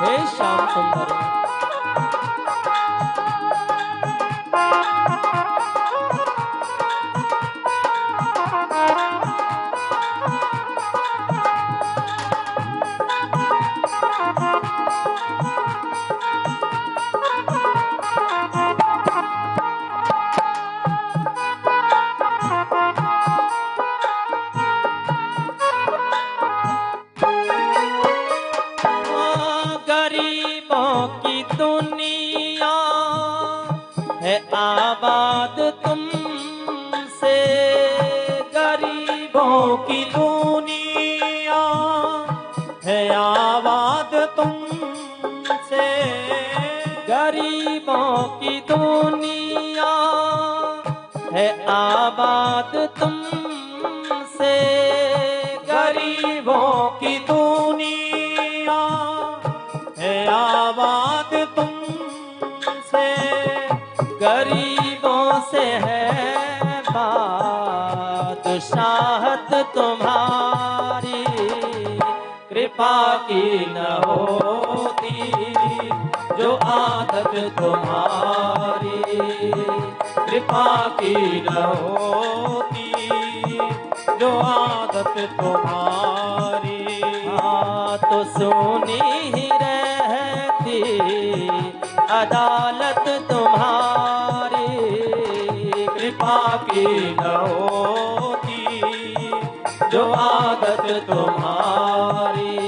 हे श्याम सुंदर, है आबाद तुमसे गरीबों की दुनिया, है आबाद तुमसे गरीबों की दुनिया, है आबाद तुमसे गरीबों की दुनिया, है आबाद तुमसे गरीबों से है बादशाहत तुम्हारी, कृपा की न होती जो आदत तुम्हारी, कृपा की न होती जो आदत तुम्हारी। हाँ तो सुनी ही रहती अदालत तुम्हारी, कृपा की न होती जो आदत तुम्हारी।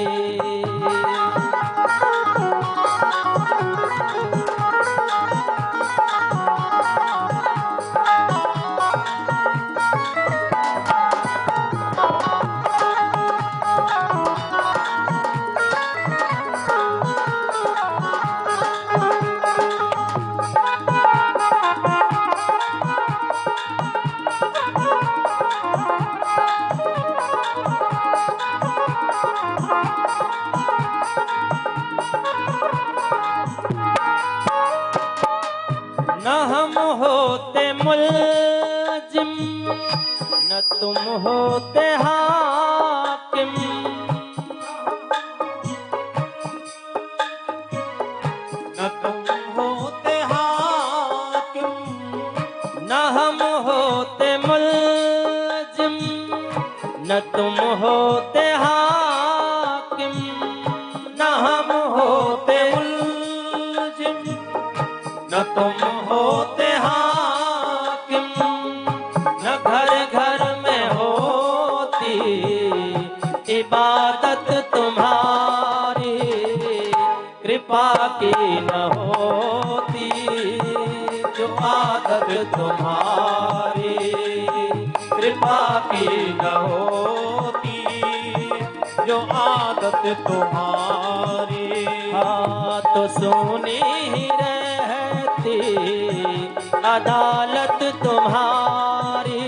न हम होते मुल्जिम, न तुम होते हाकिम, न तुम होते हाकिम, न हम होते मुल्जिम, न तुम होते हाकिम, न हम होते मुल्जिम, न तुम होते हाकिम, न घर घर में होती इबादत तुम्हारी, कृपा की न होती जो आदत तुम्हारी। कृपा की न होती जो आदत तुम्हारी। हाँ तो सुनी ही रहती अदालत तुम्हारी,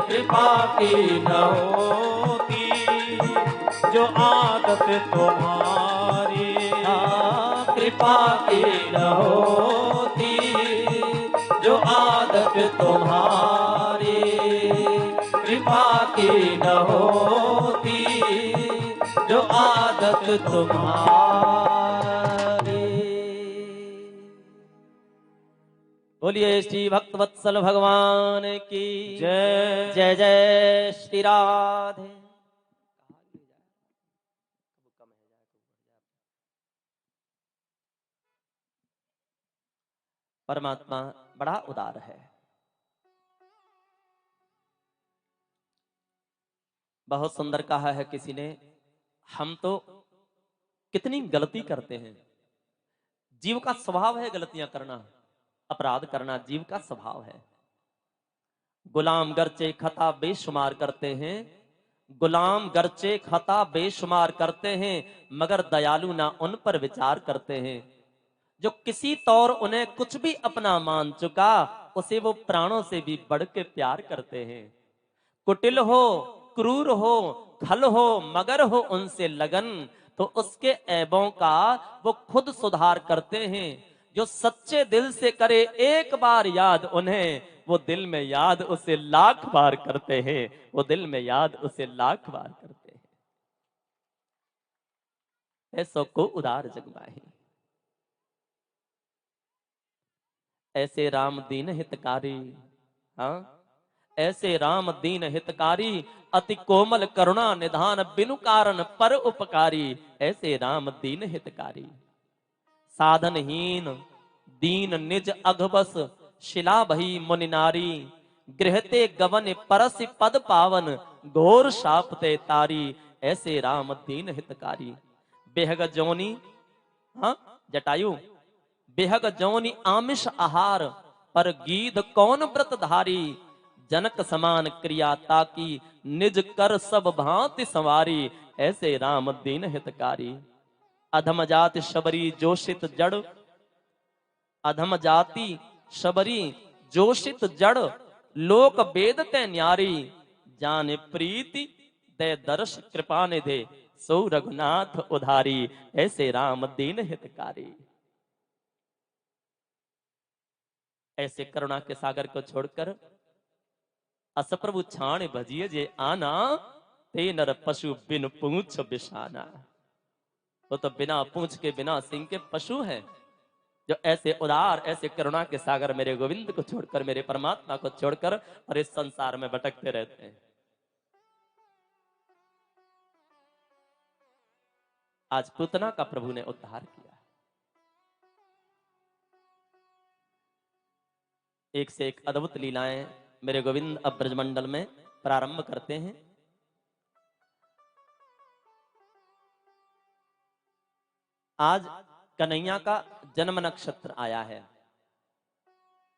कृपा की न होती जो आदत तुम्हारी। हाँ कृपा की न होती जो आदत तुम्हारी। कृपा की न होती जो आदत तुम्हारी। बोलिए श्री भक्तवत्सल भगवान की जय। जय जय श्री राधे। परमात्मा बड़ा उदार है। बहुत सुंदर कहा है किसी ने, हम तो कितनी गलती करते हैं। जीव का स्वभाव है गलतियां करना, अपराध करना जीव का स्वभाव है। गुलाम गरचे खता बेशुमार करते हैं, गुलाम गरचे खता बेशुमार करते हैं, मगर दयालु ना उन पर विचार करते हैं। जो किसी तौर उन्हें कुछ भी अपना मान चुका, उसे वो प्राणों से भी बढ़ के प्यार करते हैं। कुटिल हो, क्रूर हो, खल हो, मगर हो उनसे लगन, तो उसके ऐबों का वो खुद सुधार करते हैं। जो सच्चे दिल से करे एक बार याद उन्हें, वो दिल में याद उसे लाख बार करते हैं, वो दिल में याद उसे लाख बार करते हैं। ऐसो को उदार जगमाही, ऐसे राम दीन हितकारी। हाँ, ऐसे राम दीन हितकारी, अति कोमल करुणा निधान, बिनु कारण पर उपकारी। ऐसे राम दीन हितकारी, साधनहीन दीन निज अघबस, शिला भई मुनि नारी। गृहते गवन परस पद पावन, घोर शापते तारी। ऐसे राम दीन हितकारी। बेहग जोनी, हाँ जटायु, बेहग जौनि आमिष आहार, पर गीध कौन व्रत धारी। जनक समान क्रिया ताकी, निज कर सब भांति संवारी। ऐसे राम दीन हितकारी। अधम जाति शबरी जोशित जड़, अधम जाति शबरी जोशित जड़। लोक वेद ते न्यारी, जाने प्रीति दे दर्श कृपा निधे। सो रघुनाथ उधारी, ऐसे राम दीन हितकारी। ऐसे करुणा के सागर को छोड़कर अस प्रभु छाण भजिए जे आना। ते नर पशु बिन पूंछ बिशाना। वो तो बिना पूंछ के बिना सिंह के पशु हैं, जो ऐसे उदार ऐसे करुणा के सागर मेरे गोविंद को छोड़कर, मेरे परमात्मा को छोड़कर और इस संसार में भटकते रहते हैं। आज पूतना का प्रभु ने उद्धार किया। एक से एक अद्भुत लीलाएं मेरे गोविंद अब ब्रजमंडल में प्रारंभ करते हैं। आज कन्हैया का जन्म नक्षत्र आया है।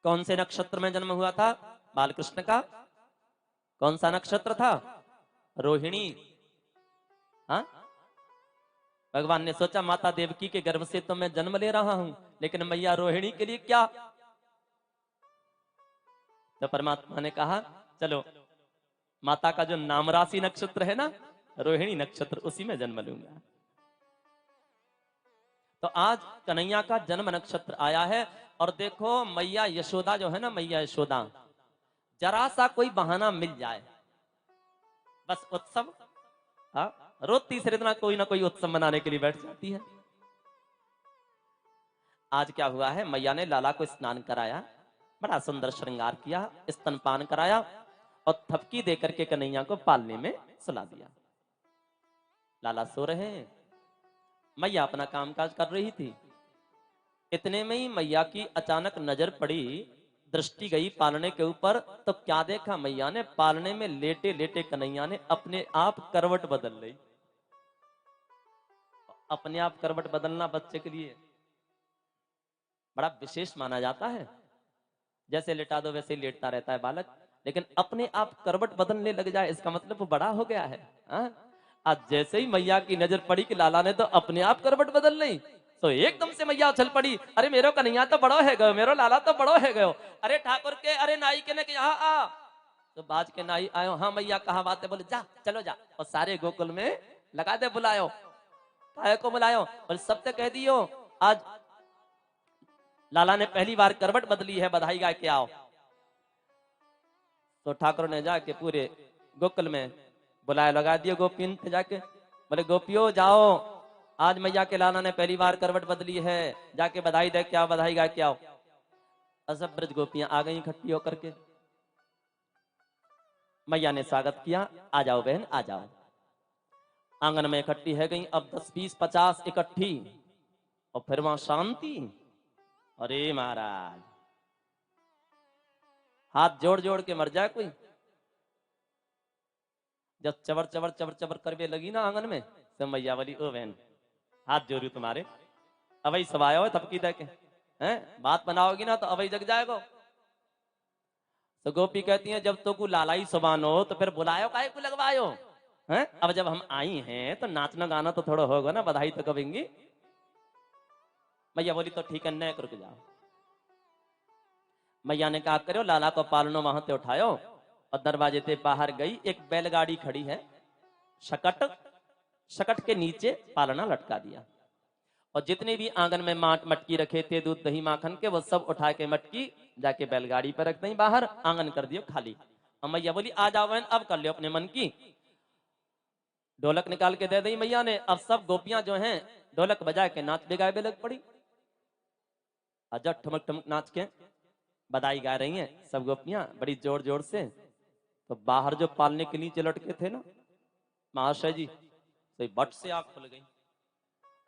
कौन से नक्षत्र में जन्म हुआ था बालकृष्ण का? कौन सा नक्षत्र था? रोहिणी। हाँ, भगवान ने सोचा माता देवकी के गर्भ से तो मैं जन्म ले रहा हूं, लेकिन मैया रोहिणी के लिए क्या? तो परमात्मा ने कहा चलो माता का जो नाम राशि नक्षत्र है ना, रोहिणी नक्षत्र, उसी में जन्म लूंगा। तो आज कन्हैया का जन्म नक्षत्र आया है। और देखो मैया यशोदा जो है ना, मैया यशोदा, जरा सा कोई बहाना मिल जाए बस उत्सव, हाँ, रोज तीसरे दिन कोई ना कोई उत्सव मनाने के लिए बैठ जाती है। आज क्या हुआ है, मैया ने लाला को स्नान कराया, बड़ा सुंदर श्रृंगार किया, स्तनपान कराया और थपकी देकर के कन्हैया को पालने में सुला दिया। लाला सो रहे हैं, मैया अपना कामकाज कर रही थी। इतने में ही मैया की अचानक नजर पड़ी, दृष्टि गई पालने के ऊपर, तो क्या देखा मैया ने, पालने में लेटे लेटे कन्हैया ने अपने आप करवट बदल ली। अपने आप करवट बदलना बच्चे के लिए बड़ा विशेष माना जाता है। जैसे लेटा दो वैसे ही लेटता रहता है बालक, लेकिन अपने आप करवट बदलने लग जाए इसका मतलब वो बड़ा हो गया है। आज जैसे ही मैया की नजर पड़ी कि लाला ने तो अपने आप करवट बदल ली, तो एकदम से मैया उछल पड़ी, अरे मेरो कन्हैया तो बड़ो है गयो, मेरो लाला तो बड़ो है गयो। अरे ठाकुर के, अरे नाई के ने यहाँ आ। तो बाज के नाई आयो, हाँ मैया कहा बात है? बोले जा, चलो जा। और सारे गोकुल में लगा दे बुलायो। काय को बुलायो? बोले सबसे कह दियो आज लाला ने पहली बार करवट बदली है, बधाई गा के आओ। तो ठाकुर ने जाके पूरे गोकुल में बुलाया, लगा दिए गोपियन थे जाके। बोले गोपियों जाओ, आज मैया के लाला ने पहली बार करवट बदली है, जाके बधाई दे के आओ, बधाई गा के आओ। सब ब्रज गोपियां आ गई इकट्ठी होकर के। मैया ने स्वागत किया, आ जाओ बहन आ जाओ। आंगन में इकट्ठी है गई, अब 10 20 50 इकट्ठी, और फिर वहां शांति। अरे महाराज, हाथ जोड़ जोड़ के मर जाए कोई। जब चबर चबर चबर चबर करवे लगी ना आंगन में, तो मैया वाली ओ बहन हाथ जोड़ू तुम्हारे, अवई सब आयो है थपकी दे के, हैं बात बनाओगी ना तो अवई जग जाएगा। तो गोपी कहती हैं जब तो को लालाई सुबानो तो फिर बुलायो काहे को लगवायो हैं? अब जब हम आई हैं तो नाचना गाना तो थोड़ा होगा ना, बधाई तो करेंगी। मैया बोली तो ठीक है, न रुक जाओ। मैया ने कहा करो लाला को पालनो वहां से उठायो, और दरवाजे से बाहर गई। एक बैलगाड़ी खड़ी है, शकट, शकट के नीचे पालना लटका दिया, और जितने भी आंगन में माट मटकी रखे थे दूध दही माखन के, वो सब उठा के मटकी जाके बैलगाड़ी पर रख दी, बाहर आंगन कर दियो खाली। और मैया बोली आ जाओ बहन, अब कर लो अपने मन की। ढोलक निकाल के दे दी मैया ने। अब सब गोपियां जो हैं ढोलक बजा के नाच बेगाए बे लग पड़ी। अजा ठमक ठमक नाच के बधाई गा रही हैं सब गोपियां बड़ी जोर जोर से। तो बाहर जो पालने के नीचे लटके थे ना महाशय जी, तो बट से आंख खुल गई,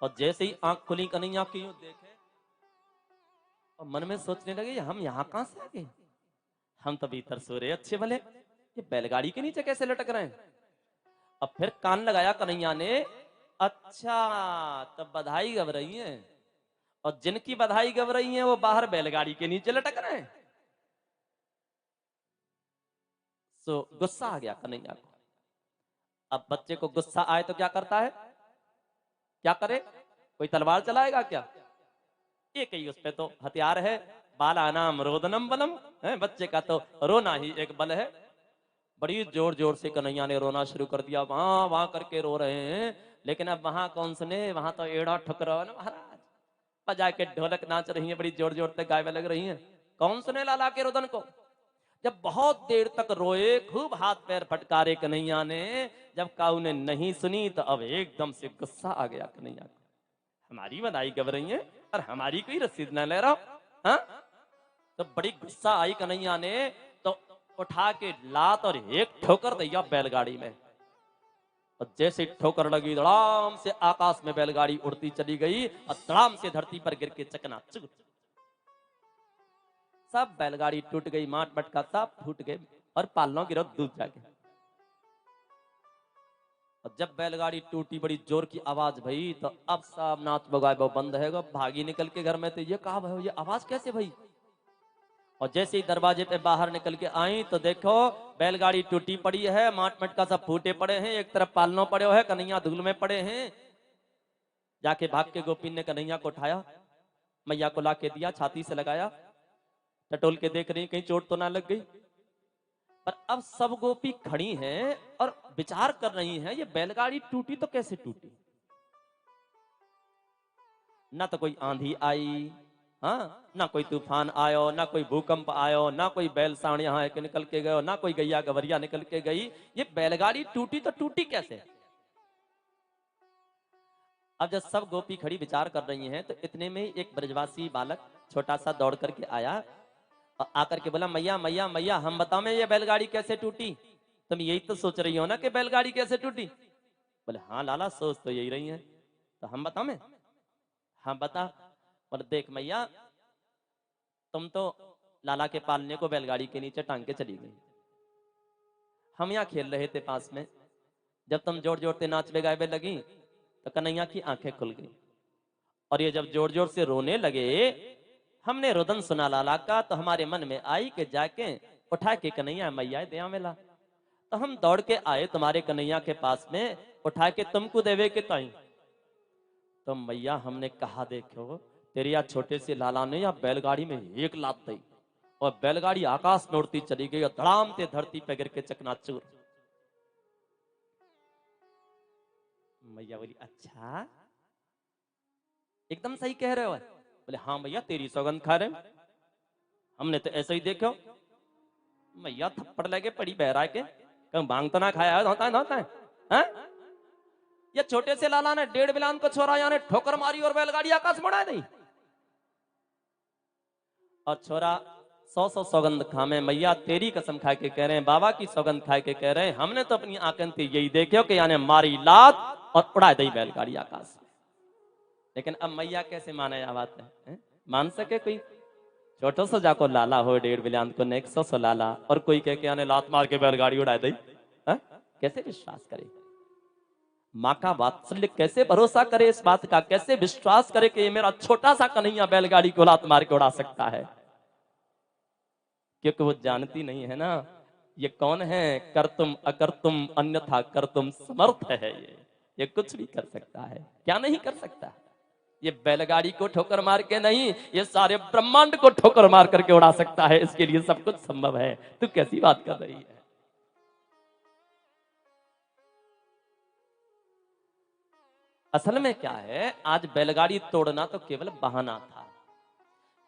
और जैसे ही आंख खुली कन्हैया की यूं देखे और मन में सोचने लगे हम यहाँ कहां से आ गए, हम तो भीतर सो रहे अच्छे भले, ये बैलगाड़ी के नीचे कैसे लटक रहे हैं। अब फिर कान लगाया कन्हैया ने, अच्छा तब बधाई गब रही है, और जिनकी बधाई गव रही है वो बाहर बैलगाड़ी के नीचे लटक रहे हैं। सो गुस्सा आ गया कन्हैया को। अब बच्चे को गुस्सा आए तो क्या करता है, क्या करे, कोई तलवार चलाएगा क्या? एक ही उस पे तो हथियार है, बाला नाम रोदनम बलम है, बच्चे का तो रोना ही एक बल है। बड़ी जोर जोर से कन्हैया ने रोना शुरू कर दिया, वहां वहां करके रो रहे हैं। लेकिन अब वहां कौन सुने, वहां तो एड़ा ठुकरा ना महाराज, बजा के ढोलक नाच रही है, बड़ी जोर जोर से गावे लग रही है। कौन सुने लाला के रोदन को? जब बहुत देर तक रोए, खूब हाथ पैर फटकारे कन्हैया ने, जब काऊ ने नहीं सुनी तो अब एकदम से गुस्सा आ गया कन्हैया को। हमारी बधाई गव रही है और हमारी कोई रसीद न ले रहा हो, हाँ? तो बड़ी गुस्सा आई कन्हैया ने, तो उठा के लात और एक ठोकर दिया बैलगाड़ी में। और जैसे ठोकर लगी, धड़ाम से आकाश में बैलगाड़ी उड़ती चली गई और धड़ाम से धरती पर गिर के चकनाचूर। सब बैलगाड़ी टूट गई, माट मटका सब फूट गए और पालनों गिरो दूध जाके। और जब बैलगाड़ी टूटी, बड़ी जोर की आवाज भई, तो अब सब नाच बगाए वो बंद है, भागी निकल के घर में। तो ये कहा भाई ये आवाज कैसे भई? और जैसे ही दरवाजे पे बाहर निकल के आई तो देखो बैलगाड़ी टूटी पड़ी है, माट मटका सब फूटे पड़े हैं, एक तरफ पालनो पड़े है, कन्हैया धूल में पड़े हैं। जाके भाग के गोपी ने कन्हैया को उठाया, मैया को ला के दिया, छाती से लगाया, टटोल के देख रही कहीं चोट तो ना लग गई। पर अब सब गोपी खड़ी हैं और विचार कर रही हैं, ये बैलगाड़ी टूटी तो कैसे टूटी? ना तो कोई आंधी आई, हाँ, ना कोई तूफान आयो, ना कोई भूकंप आयो, ना कोई बैल साण यहाँ के निकल के गयो, ना कोई गैया गवरिया निकल के गई। ये बैलगाड़ी टूटी तो टूटी कैसे? अब जब सब गोपी खड़ी विचार कर रही हैं तो इतने में एक ब्रजवासी बालक छोटा सा दौड़ करके आया और आकर के बोला, मैया मैया मैया हम बताओ में ये बैलगाड़ी कैसे टूटी? तुम यही तो सोच रही हो ना कि बैलगाड़ी कैसे टूटी? बोले हाँ लाला सोच तो यही रही है। तो हम बताओ में? हाँ बता। बोले देख मैया, तुम तो लाला के पालने को बैलगाड़ी के नीचे टांग के चली गई, हम यहाँ खेल रहे थे पास में, जब तुम जोर जोर से नाचवे गायबे लगी तो कन्हैया की आंखें खुल गई। और ये जब जोर जोर से रोने लगे, हमने रुदन सुना लाला का, तो हमारे मन में आई कि जाके उठा के कन्हैया मैया दया मिला। तो हम दौड़ के आए तुम्हारे कन्हैया के पास में, उठा के तुमको देवे के ताई। तो मैया हमने कहा देखो तेरे या छोटे से लाला ने या बैलगाड़ी में एक लात दी और बैलगाड़ी आकाश में उड़ती चली गई और धड़ाम से धरती पे गिर के चकनाचूर। मैया बोली अच्छा एकदम सही कह रहे हो? बोले हाँ भैया तेरी सौगंध खा रहे, हमने तो ऐसे ही देखो। मैया थप्पड़ लगे पड़ी बहरा के, कहीं भांग तो ना खाया होता है, हाँ? ये छोटे से लाला ने 1.5 बिलान को छोरा यानी ठोकर मारी और बैलगाड़ी आकाश में उड़ा दी। और छोरा 100 सौगंध खामे, मैया तेरी कसम खा के कह रहे हैं, बाबा की सौगंध खा के कह रहे हैं, हमने तो अपनी आंखें से यही देखो कि यानी मारी लात और उड़ा दी बैलगाड़ी आकाश में। लेकिन अब मैया कैसे माने यह बात है? मान सके कोई? छोटो सा जाको लाला हो 1.5 बिलान को 100 लाला और कोई कह के यानी लात मार के बैलगाड़ी उड़ा दी, कैसे विश्वास करे? माँ का वात्सल्य कैसे भरोसा करे इस बात का, कैसे विश्वास करे कि ये मेरा छोटा सा कन्हैया बैलगाड़ी को लात मार के उड़ा सकता है? क्योंकि वो जानती नहीं है ना ये कौन है, कर तुम अकर तुम अन्यथा कर तुम समर्थ है। ये कुछ भी कर सकता है, क्या नहीं कर सकता? ये बैलगाड़ी को ठोकर मार के नहीं, ये सारे ब्रह्मांड को ठोकर मार करके उड़ा सकता है, इसके लिए सब कुछ संभव है। तू कैसी बात कर रही है? असल में क्या है, आज बैलगाड़ी तोड़ना तो केवल बहाना था।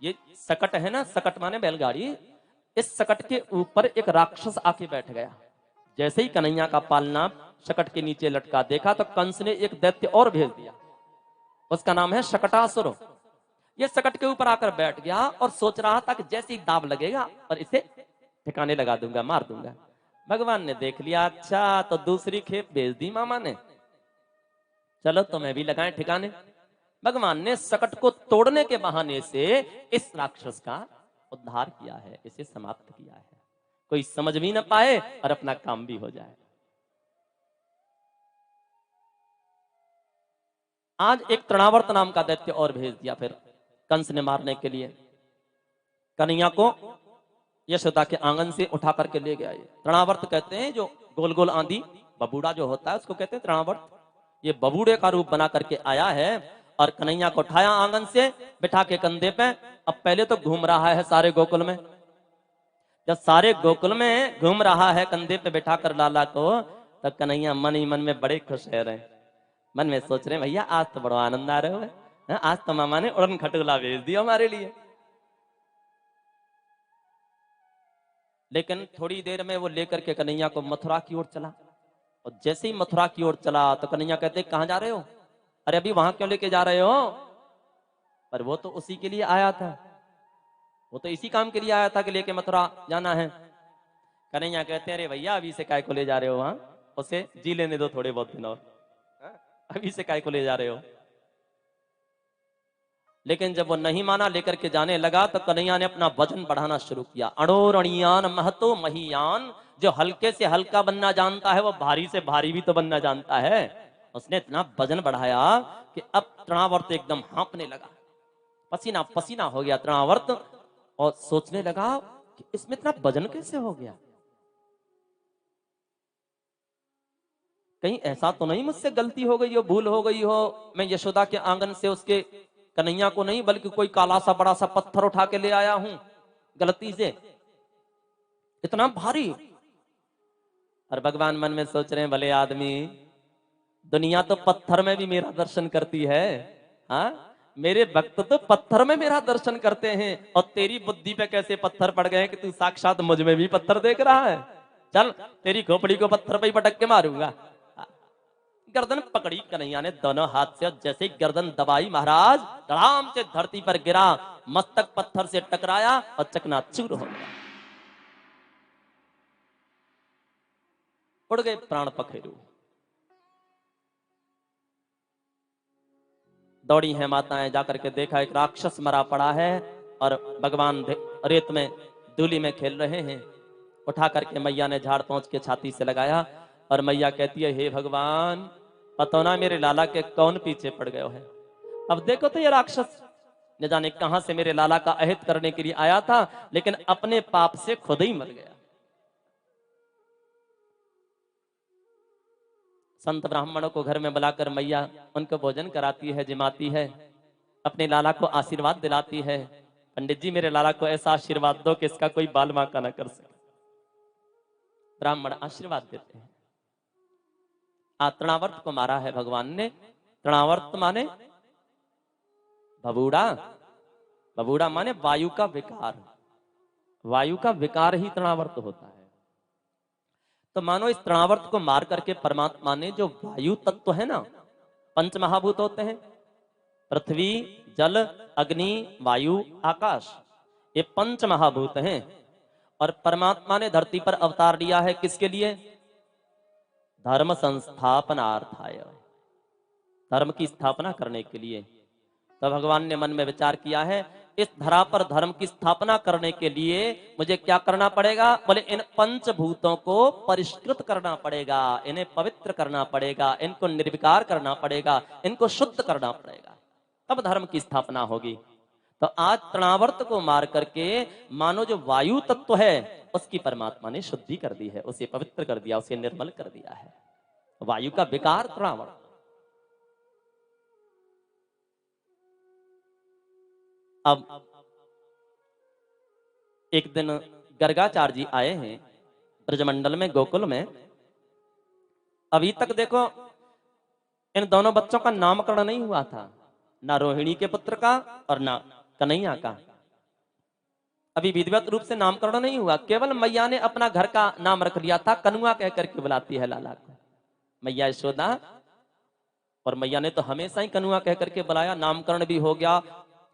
ये सकट है ना, सकट माने बैलगाड़ी, इस सकट के ऊपर एक राक्षस आके बैठ गया। जैसे ही कन्हैया का पालना सकट के नीचे लटका देखा तो कंस ने एक दैत्य और भेज दिया, उसका नाम है शकटासुर। ये सकट के ऊपर आकर बैठ गया और सोच रहा था कि जैसे ही दाब लगेगा और इसे ठिकाने लगा दूंगा, मार दूंगा। भगवान ने देख लिया, अच्छा तो दूसरी खेप भेज दी मामा ने, चलो तुम्हें भी लगाएं ठिकाने। भगवान ने सकट को तोड़ने के बहाने से इस राक्षस का उद्धार किया है, इसे समाप्त किया है, कोई समझ भी न पाए और अपना काम भी हो जाए। आज एक तृणावर्त नाम का दैत्य और भेज दिया फिर कंस ने मारने के लिए। कन्हैया को यशोदा के आंगन से उठा करके ले गया। ये तृणावर्त कहते हैं, जो गोल गोल आंधी बबूड़ा जो होता है उसको कहते हैं तृणावर्त। ये बबूड़े का रूप बना करके आया है और कन्हैया को उठाया आंगन से, बिठा के कंधे पे। अब पहले तो घूम रहा है सारे गोकुल में। जब सारे गोकुल में घूम रहा है कंधे पे बिठा कर लाला को, तब कन्हैया मन ही मन में बड़े खुश है रहे। मन में सोच रहे भैया आज तो बड़ा आनंद आ रहा है, हाँ, आज तो मामा ने उड़न खटोला भेज दिया हमारे लिए। लेकिन थोड़ी देर में वो लेकर के कन्हैया को मथुरा की ओर चला। और जैसे ही मथुरा की ओर चला तो कन्हैया कहते कहां जा रहे हो? अरे अभी वहां क्यों लेके जा रहे हो? पर वो तो उसी के लिए आया था, वो तो इसी काम के लिए आया था कि लेके मथुरा जाना है। कन्हैया कहते हैं अरे भैया अभी से काय को ले जा रहे हो वहां? उसे जी लेने दो थोड़े बहुत दिन और, अभी से काय को ले जा रहे हो? लेकिन जब वो नहीं माना, लेकर के जाने लगा, तो कन्हैया ने अपना वजन बढ़ाना शुरू किया। अणोरणियान महतो महियान, जो हल्के से हल्का बनना जानता है वो भारी से भारी भी तो बनना जानता है। उसने इतना वजन बढ़ाया कि अब तृणावर्त एकदम हाँपने लगा, पसीना पसीना हो गया तृणावर्त। और सोचने लगा कि इसमें इतना वजन कैसे हो गया, कहीं ऐसा तो नहीं मुझसे गलती हो गई हो, भूल हो गई हो, मैं यशोदा के आंगन से उसके कन्हैया को नहीं बल्कि कोई काला सा बड़ा सा पत्थर उठा के ले आया हूं गलती से, इतना भारी। और भगवान मन में सोच रहे हैं भले आदमी, दुनिया तो पत्थर में भी मेरा दर्शन करती है, हाँ, मेरे भक्त तो पत्थर में मेरा दर्शन करते हैं, और तेरी बुद्धि पे कैसे पत्थर पड़ गए कि तू साक्षात मुझ में भी पत्थर देख रहा है। चल तेरी खोपड़ी को पत्थर पे ही पटक के मारूंगा। गर्दन पकड़ी कन्हैया ने दोनों हाथ से, और जैसे ही गर्दन दबाई महाराज धड़ाम से धरती पर गिरा, मस्तक पत्थर से टकराया और चकनाचूर हो गया। उड़ गए प्राण पखेरु। दौड़ी हैं माताएं, जाकर के देखा एक राक्षस मरा पड़ा है और भगवान रेत में धूली में खेल रहे हैं। उठा करके मैया ने झाड़ पहुंच के छाती से लगाया और मैया कहती है हे भगवान, पता ना मेरे लाला के कौन पीछे पड़ गए है। अब देखो तो ये राक्षस न जाने कहां से मेरे लाला का अहित करने के लिए आया था, लेकिन अपने पाप से खुद ही मर गया। संत ब्राह्मणों को घर में बुलाकर मैया उनको भोजन कराती है, जिमाती है, अपने लाला को आशीर्वाद दिलाती है। पंडित जी मेरे लाला को ऐसा आशीर्वाद दो कि इसका कोई बाल बांका न कर सके। ब्राह्मण आशीर्वाद देते हैं। तृणावर्त को मारा है भगवान ने। तृणावर्त माने बबूड़ा, बबूड़ा माने वायु का विकार, वायु का विकार ही तृणावर्त होता है। तो मानो इस तृणावर्त को मार करके परमात्मा ने जो वायु तत्व है ना, पंच महाभूत होते हैं, पृथ्वी जल अग्नि वायु आकाश, ये पंच महाभूत हैं। और परमात्मा ने धरती पर अवतार लिया है किसके लिए? धर्म संस्थापनार्थाय, धर्म की स्थापना करने के लिए। तो भगवान ने मन में विचार किया है इस धरा पर धर्म की स्थापना करने के लिए मुझे क्या करना पड़ेगा? बोले इन पंचभूतों को परिष्कृत करना पड़ेगा, इन्हें पवित्र करना पड़ेगा, इनको निर्विकार करना पड़ेगा, इनको शुद्ध करना पड़ेगा, तब धर्म की स्थापना होगी। तो आज तृणावर्त को मार करके मानो जो वायु तत्व है उसकी परमात्मा ने शुद्धि कर दी है, उसे पवित्र कर दिया, उसे निर्मल कर दिया है। वायु का विकार तृणावर्त। अब एक दिन गर्गाचार्य जी आए हैं ब्रजमंडल में, गोकुल में। अभी तक देखो इन दोनों बच्चों का नामकरण नहीं हुआ था, ना रोहिणी के पुत्र का और ना कन्हैया का। अभी विधिवत रूप से नामकरण नहीं हुआ, केवल मैया ने अपना घर का नाम रख लिया था, कनुआ कह करके बुलाती है लाला को मैया यशोदा। और मैया ने तो हमेशा ही कनुआ कह करके बुलाया, नामकरण भी हो गया,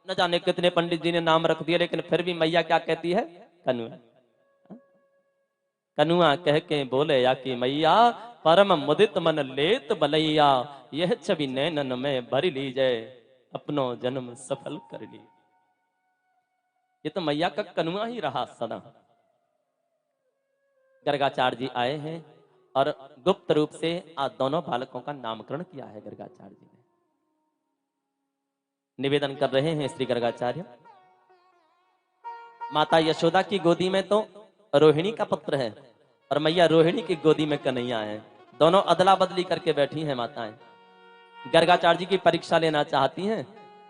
न जाने कितने पंडित जी ने नाम रख दिया, लेकिन फिर भी मैया क्या कहती है? कनुआ। कनुआ कह के बोले या कि मैया परम मुदित मन लेत बलैया, यह छवि नैनन में भर लीजिए, अपनो जन्म सफल कर ली। ये तो मैया का कनुआ ही रहा सदा। गर्गाचार्य जी आए हैं और गुप्त रूप से आज दोनों बालकों का नामकरण किया है गर्गाचार्य जी ने। निवेदन कर रहे हैं श्री गर्गाचार्य। माता यशोदा की गोदी में तो रोहिणी का पुत्र है और मैया रोहिणी की गोदी में कन्हैया है। दोनों अदला बदली करके बैठी हैं माताएं। गर्गाचार्य जी की परीक्षा लेना चाहती हैं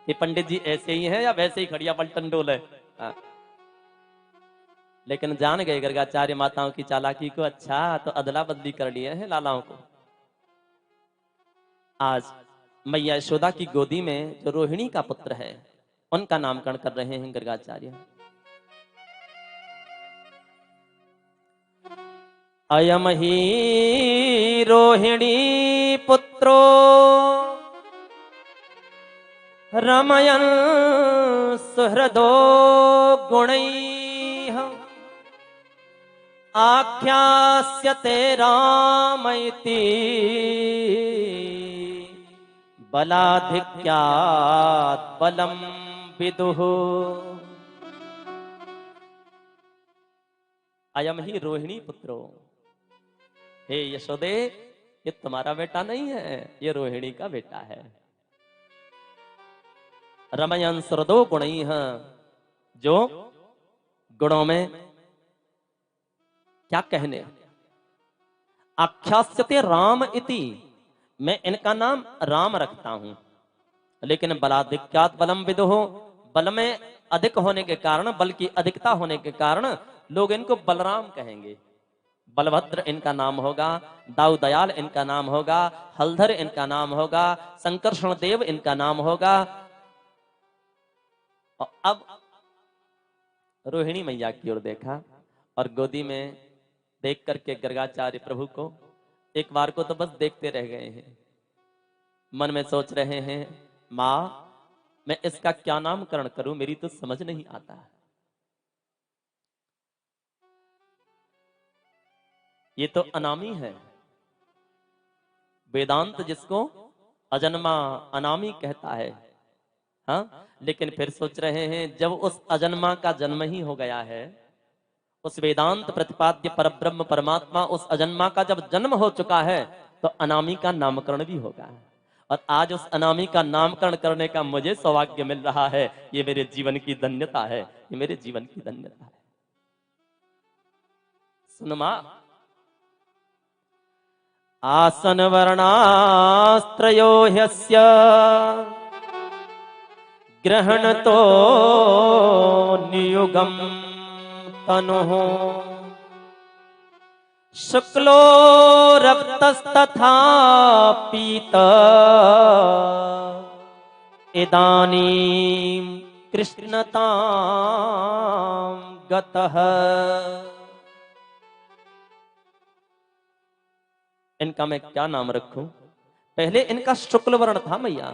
कि पंडित जी ऐसे ही हैं या वैसे ही खड़िया पलटन डोल है। हाँ। लेकिन जान गए गर्गाचार्य माताओं की चालाकी को। अच्छा, तो अदला बदली कर लिए हैं लालाओं को। आज मैया यशोदा की गोदी में जो रोहिणी का पुत्र है उनका नामकरण कर रहे हैं गर्गाचार्य। अयम ही रोहिणी पुत्रो रमयन् सुहृदो गुणैः आख्यास्यते रामैति बलाधिक्यात् बलं विदुः। अयम ही रोहिणी पुत्रो, हे यशोदे, ये तुम्हारा बेटा नहीं है, ये रोहिणी का बेटा है। रमयन् सुहृदो गुणैः, जो गुणों में क्या कहने, आख्यास्यते राम इति, मैं इनका नाम राम रखता हूं। लेकिन बलाधिक्यात् बलम विदुः, बल में अधिक होने के कारण, बल की अधिकता होने के कारण लोग इनको बलराम कहेंगे। बलभद्र इनका नाम होगा, दाऊ दयाल इनका नाम होगा, हलधर इनका नाम होगा, संकर्षण देव इनका नाम होगा। और अब रोहिणी मैया की ओर देखा और गोदी में देख करके गर्गाचार्य प्रभु को एक बार को तो बस देखते रह गए हैं। मन में सोच रहे हैं, मां मैं इसका क्या नामकरण करूं, मेरी तो समझ नहीं आता। ये तो अनामी है। वेदांत जिसको अजन्मा अनामी कहता है। हाँ, लेकिन फिर सोच रहे हैं जब उस अजन्मा का जन्म ही हो गया है, उस वेदांत प्रतिपाद्य परब्रह्म परमात्मा उस अजन्मा का जब जन्म हो चुका है तो अनामी का नामकरण भी होगा। और आज उस अनामी का नामकरण करने का मुझे सौभाग्य मिल रहा है। ये मेरे जीवन की धन्यता है, ये मेरे जीवन की धन्यता है। सुन मां, आसन वर्णास्त्रयो ह्यस्य ग्रहण तो नियुगम तनुः शुक्लो रक्तस्तथा पीत इदानीं कृष्णतां गतः। इनका मैं क्या नाम रखूं? पहले इनका शुक्ल वर्ण था मैया,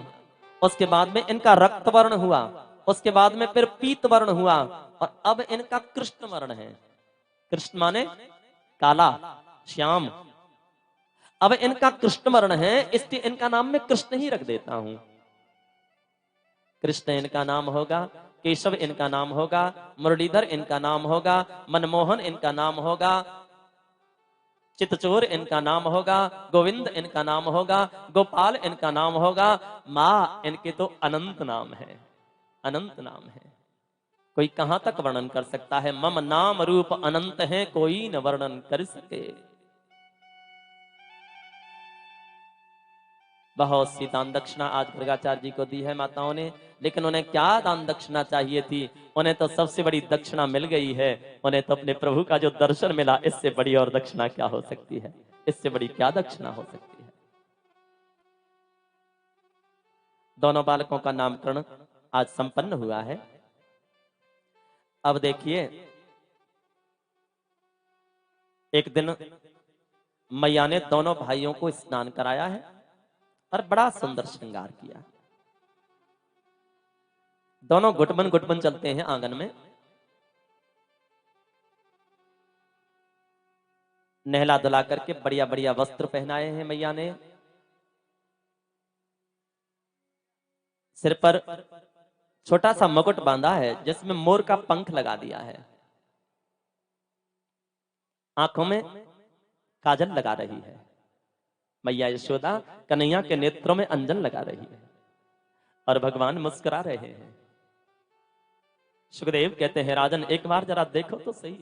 उसके बाद में इनका रक्त वर्ण हुआ, उसके बाद में फिर पीत वर्ण हुआ और अब इनका कृष्ण वर्ण है। कृष्ण माने काला, श्याम। अब इनका कृष्ण वर्ण है, इसलिए इनका नाम मैं कृष्ण ही रख देता हूं। कृष्ण इनका नाम होगा, केशव इनका नाम होगा, मुरलीधर इनका नाम होगा, मनमोहन इनका नाम होगा, चितचोर इनका नाम होगा, गोविंद इनका नाम होगा, गोपाल इनका नाम होगा। मां इनके तो अनंत नाम है, अनंत नाम है। कोई कहां तक वर्णन कर सकता है? मम नाम रूप अनंत है, कोई न वर्णन कर सके। बहुत सी दान दक्षिणा आज गर्गाचार्य जी को दी है माताओं ने, लेकिन उन्हें क्या दान दक्षिणा चाहिए थी? उन्हें तो सबसे बड़ी दक्षिणा मिल गई है। उन्हें तो अपने प्रभु का जो दर्शन मिला, इससे बड़ी और दक्षिणा क्या हो सकती है? इससे बड़ी क्या दक्षिणा हो सकती है? दोनों बालकों का नामकरण आज संपन्न हुआ है। अब देखिए, एक दिन मैया ने दोनों भाइयों को स्नान कराया है और बड़ा सुंदर श्रृंगार किया। दोनों घुटमन घुटमन चलते हैं आंगन में। नहला धुला करके बढ़िया बढ़िया वस्त्र पहनाए हैं मैया ने। सिर पर छोटा सा मुकुट बांधा है जिसमें मोर का पंख लगा दिया है। आंखों में काजल लगा रही है मैया यशोदा, कन्हैया के नेत्रों में अंजन लगा रही है। और भगवान मुस्कुरा रहे हैं। सुखदेव कहते हैं राजन एक बार जरा देखो तो सही,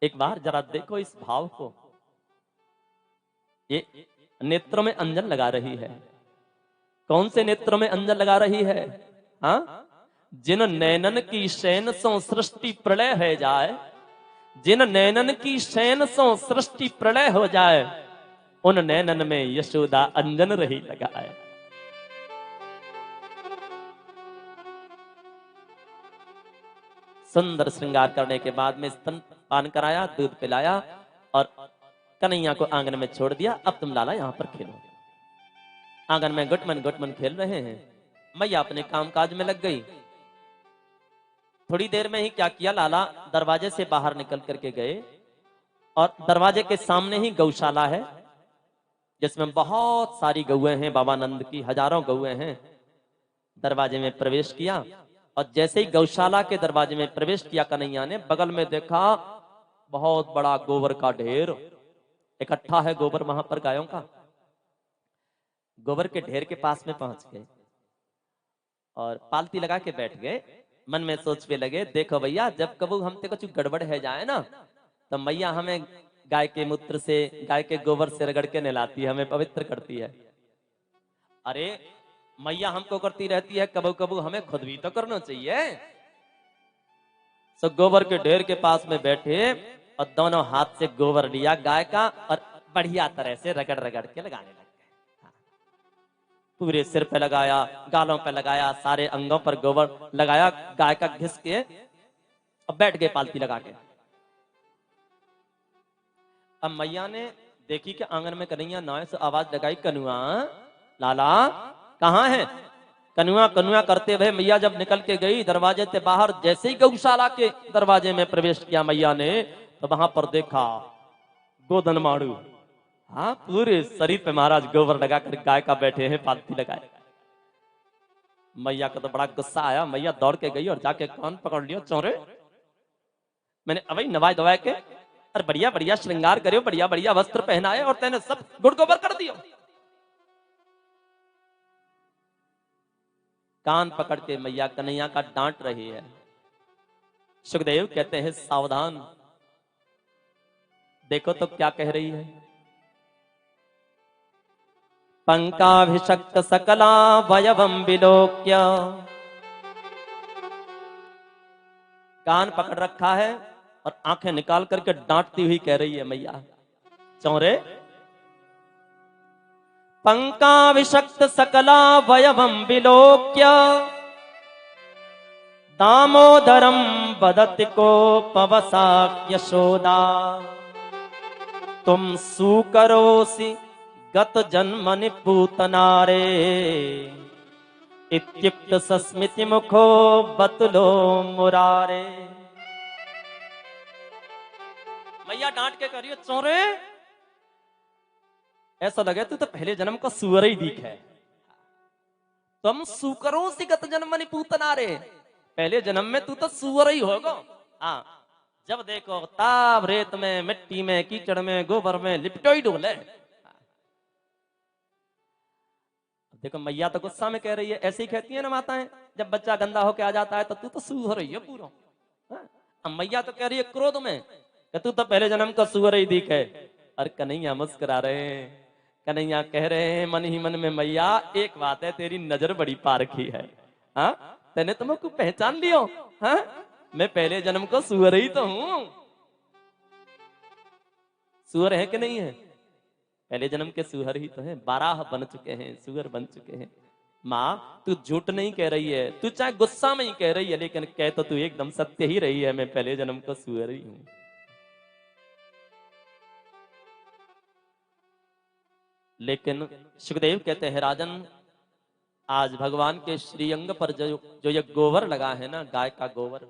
एक बार जरा देखो इस भाव को। ये नेत्रों में अंजन लगा रही है। कौन से नेत्रों में अंजन लगा रही है? हाँ, जिन नैनन की शैन सो सृष्टि प्रलय है जाए, जिन नैनन की शैन सो सृष्टि प्रलय हो जाए, उन नैनन में यशोदा अंजन रही लगाए। सुंदर श्रृंगार करने के बाद में स्तन पान कराया, दूध पिलाया और कन्हैया को आंगन में छोड़ दिया। अब तुम लाला यहां पर खेलो। आंगन में गुटमन गुटमन खेल रहे हैं। मैया अपने कामकाज में लग गई। थोड़ी देर में ही क्या किया, लाला दरवाजे से बाहर निकल करके गए और दरवाजे के सामने ही गौशाला है जिसमें बहुत सारी गौएं हैं, बाबा नंद की हजारों गौएं हैं। दरवाजे में प्रवेश किया और जैसे ही गौशाला के दरवाजे में प्रवेश किया कन्हैया ने, बगल में देखा बहुत बड़ा गोबर का ढेर इकट्ठा है। गोबर वहां पर गायों का, गोबर के ढेर के पास में पहुंच गए और पालती लगा के बैठ गए। मन में सोचने लगे, देखो भैया जब कबू हमसे कुछ गड़बड़ है जाए ना, तो मैया हमें गाय के मूत्र से, गाय के गोबर से रगड़ के नहलाती है, हमें पवित्र करती है। अरे मैया हमको करती रहती है, कबू कबू हमें खुद भी तो करना चाहिए। तो गोबर के ढेर के पास में बैठे और दोनों हाथ से गोबर लिया गाय का और बढ़िया तरह से रगड़ रगड़ के लगाने लगे। पूरे सिर पे लगाया, गालों पे लगाया, सारे अंगों पर गोबर लगाया, गाय का घिस के और बैठ गए पालती लगा के। अब मैया ने देखी कि आंगन में कन्हैया नाय से आवाज लगाई, कनुआ लाला कहाँ है? कनुआ कनुआ करते हुए मैया जब निकल के गई दरवाजे से बाहर, जैसे ही गौशाला के दरवाजे में प्रवेश किया मैया ने, तो वहां पर देखा गोदन माड़ू। हाँ, पूरे शरीर पे महाराज गोबर लगा कर गाय का बैठे हैं, पालती लगाए। मैया का तो बड़ा गुस्सा आया। मैया दौड़ के गई और जाके कान पकड़ लिया, चौरे मैंने अभी नवाए धवाए के और बढ़िया बढ़िया श्रृंगार करियो, बढ़िया बढ़िया वस्त्र पहनाए और तेने सब गुड़ गोबर कर दियो। कान पकड़ के मैया कन्हैया का डांट रही है। सुखदेव कहते हैं सावधान, देखो तो क्या कह रही है। पंकाभिषक्त सकला वयवम विलोक्य, कान पकड़ रखा है और आंखें निकाल करके डांटती हुई कह रही है मैया, चौरे पंकाभिषक्त सकला वयवम विलोक्य, दामोदरम वदति को पवसा यशोदा, तुम सुकरोसि गत जन्मनि पूतनारे, इत्युक्त सस्मिति मुखो बतलो मुरारे। मैया डांट के करियो, चोरे ऐसा लगे तू तो पहले जन्म का सुअर ही दिख है। तुम सुकरों से गत जन्मनि पूतनारे, पहले जन्म में तू तो सुअर ही होगा। हाँ, जब देखो ताब रेत में, मिट्टी में, कीचड़ में, गोबर में लिपटो ही डोले। देखो मैया तो गुस्सा में कह रही है, ऐसे ही कहती है ना माताएं, जब बच्चा गंदा होके आ जाता है तो तू तो सुअर ही है पूरा। अब मैया तो कह रही है क्रोध में कि तू तो पहले जन्म का सुअर ही दिख है। और कन्हैया मुस्कुरा रहे हैं। कन्हैया कह रहे हैं मन ही मन में, मैया एक बात है, तेरी नजर बड़ी पारखी है। हाँ, तेने तुमको पहचान लियो। हाँ, मैं पहले जन्म का सुअर ही तो हूं। सुअर है कि नहीं है? पहले जन्म के सुअर ही तो हैं, बाराह बन चुके हैं, सुअर बन चुके हैं। माँ तू झूठ नहीं कह रही है, तू चाहे गुस्सा में ही कह रही है, लेकिन कह तो तू एकदम सत्य ही रही है, मैं पहले जन्म का सुअर ही हूं। लेकिन सुखदेव कहते हैं राजन, आज भगवान के श्रीअंग पर जो ये गोबर लगा है ना, गाय का गोबर,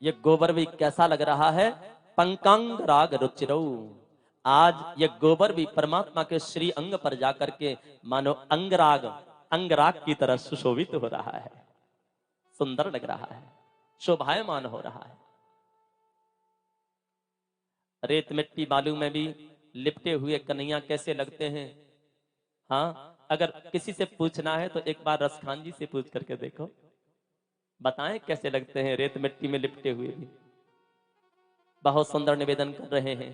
ये गोबर भी कैसा लग रहा है? पंकांग राग रुचिरऊ। आज ये गोबर भी परमात्मा के श्री अंग पर जाकर के मानो अंगराग की तरह सुशोभित हो रहा है, सुंदर लग रहा है, शोभायमान हो रहा है। रेत मिट्टी बालू में भी लिपटे हुए कन्हैया कैसे लगते हैं। हाँ, अगर किसी से पूछना है तो एक बार रसखान जी से पूछ करके देखो, बताएं कैसे लगते हैं रेत मिट्टी में लिपटे हुए भी। बहुत सुंदर निवेदन कर रहे हैं।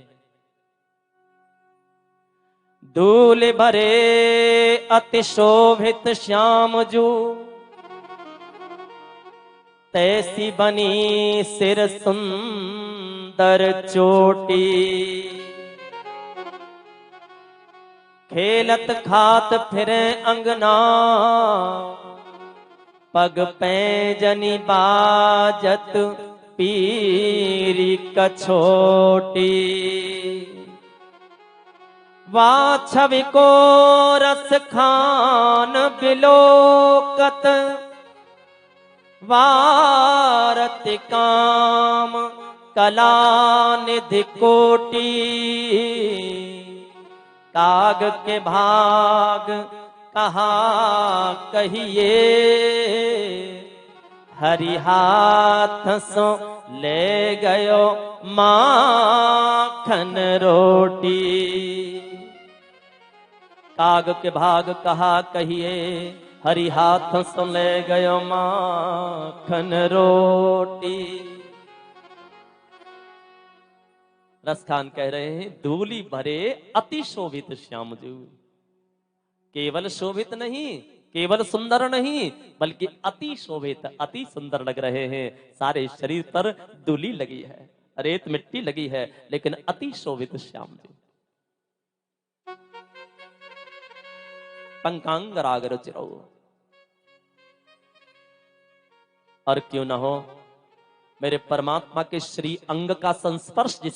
दूल भरे अति शोभित श्याम जू, तैसी बनी सिर सुंदर चोटी। खेलत खात फिरे अंगना, पग पैजनी बाजत पीरी कछोटी। वाह छवि को रस खान बिलोकत, वारति काम कला निधि कोटि। काग के भाग कहा कहिए, हरि हाथ सो ले गयो माखन रोटी। काग के भाग कहा कहिए, हरि हाथ सो ले गयो माखन रोटी। रसखान कह रहे हैं धूली भरे अति शोभित श्याम जू। केवल शोभित नहीं, केवल सुंदर नहीं, बल्कि अति शोभित, अति सुंदर लग रहे हैं। सारे शरीर पर धूली लगी है, रेत मिट्टी लगी है, लेकिन अति शोभित श्याम जी। पंकांग राग रुचिरो, और क्यों न हो मेरे परमात्मा के श्री अंग का संस्पर्श जिस